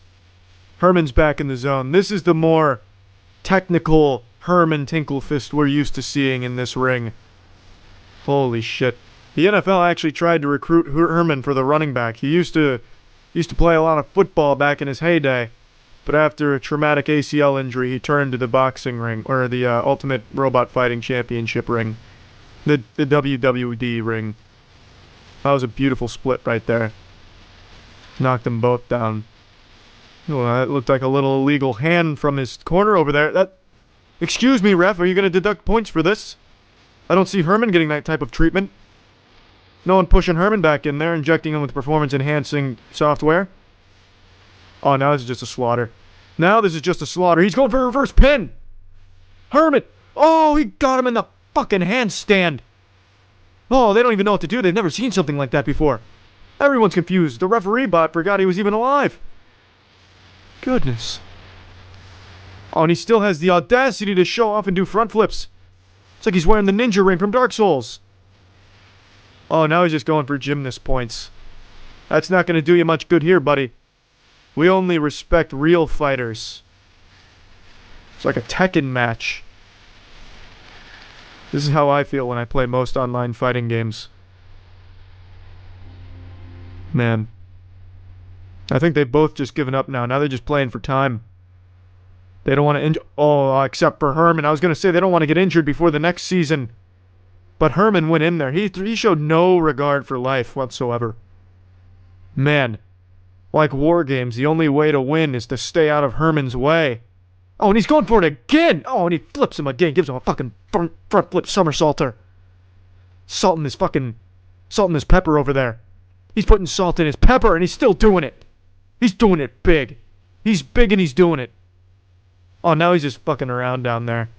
Herman's back in the zone. This is the more technical Herman Tinklefist we're used to seeing in this ring. Holy shit. The NFL actually tried to recruit Herman for the running back. He used to play a lot of football back in his heyday. But after a traumatic ACL injury, he turned to the boxing ring, or the Ultimate Robot Fighting Championship ring. The WWD ring. That was a beautiful split right there. Knocked them both down. Oh, that looked like a little illegal hand from his corner over there. Excuse me, ref, are you going to deduct points for this? I don't see Herman getting that type of treatment. No one pushing Herman back in there, injecting him with performance-enhancing software. Oh, now this is just a slaughter. Now this is just a slaughter. He's going for a reverse pin! Herman! Oh, he got him in the fucking handstand! Oh, they don't even know what to do. They've never seen something like that before. Everyone's confused. The referee bot forgot he was even alive. Goodness. Oh, and he still has the audacity to show off and do front flips. It's like he's wearing the ninja ring from Dark Souls. Oh, now he's just going for gymnast points. That's not going to do you much good here, buddy. We only respect real fighters. It's like a Tekken match. This is how I feel when I play most online fighting games. Man. I think they've both just given up now. Now they're just playing for time. They don't want to injure... Oh, except for Herman. I was going to say they don't want to get injured before the next season. But Herman went in there. He showed no regard for life whatsoever. Man. Like war games, the only way to win is to stay out of Herman's way. Oh, and he's going for it again! Oh, and he flips him again. Gives him a fucking front flip somersaulter. Salting his pepper over there. He's putting salt in his pepper and he's still doing it. He's doing it big. He's big and he's doing it. Oh, now he's just fucking around down there.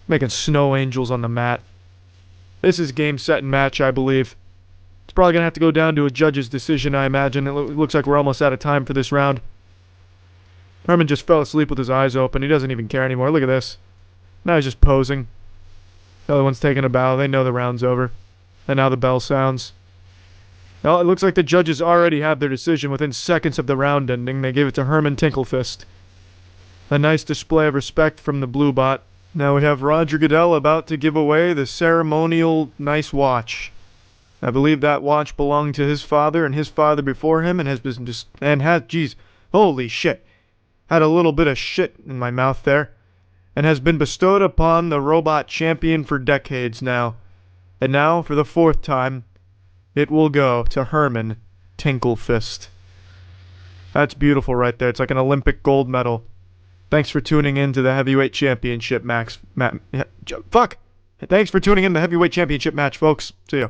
Making snow angels on the mat. This is game, set, and match, I believe. It's probably going to have to go down to a judge's decision, I imagine. It looks like we're almost out of time for this round. Herman just fell asleep with his eyes open. He doesn't even care anymore. Look at this. Now he's just posing. The other one's taking a bow. They know the round's over. And now the bell sounds. Well, it looks like the judges already have their decision within seconds of the round ending. They gave it to Herman Tinklefist. A nice display of respect from the blue bot. Now we have Roger Goodell about to give away the ceremonial nice watch. I believe that watch belonged to his father and his father before him and has been just... Jeez, holy shit. Had a little bit of shit in my mouth there. And has been bestowed upon the robot champion for decades now. And now, for the 4th time, it will go to Herman Tinklefist. That's beautiful right there. It's like an Olympic gold medal. Thanks for tuning in to the Heavyweight Championship Thanks for tuning in to the Heavyweight Championship match, folks. See ya.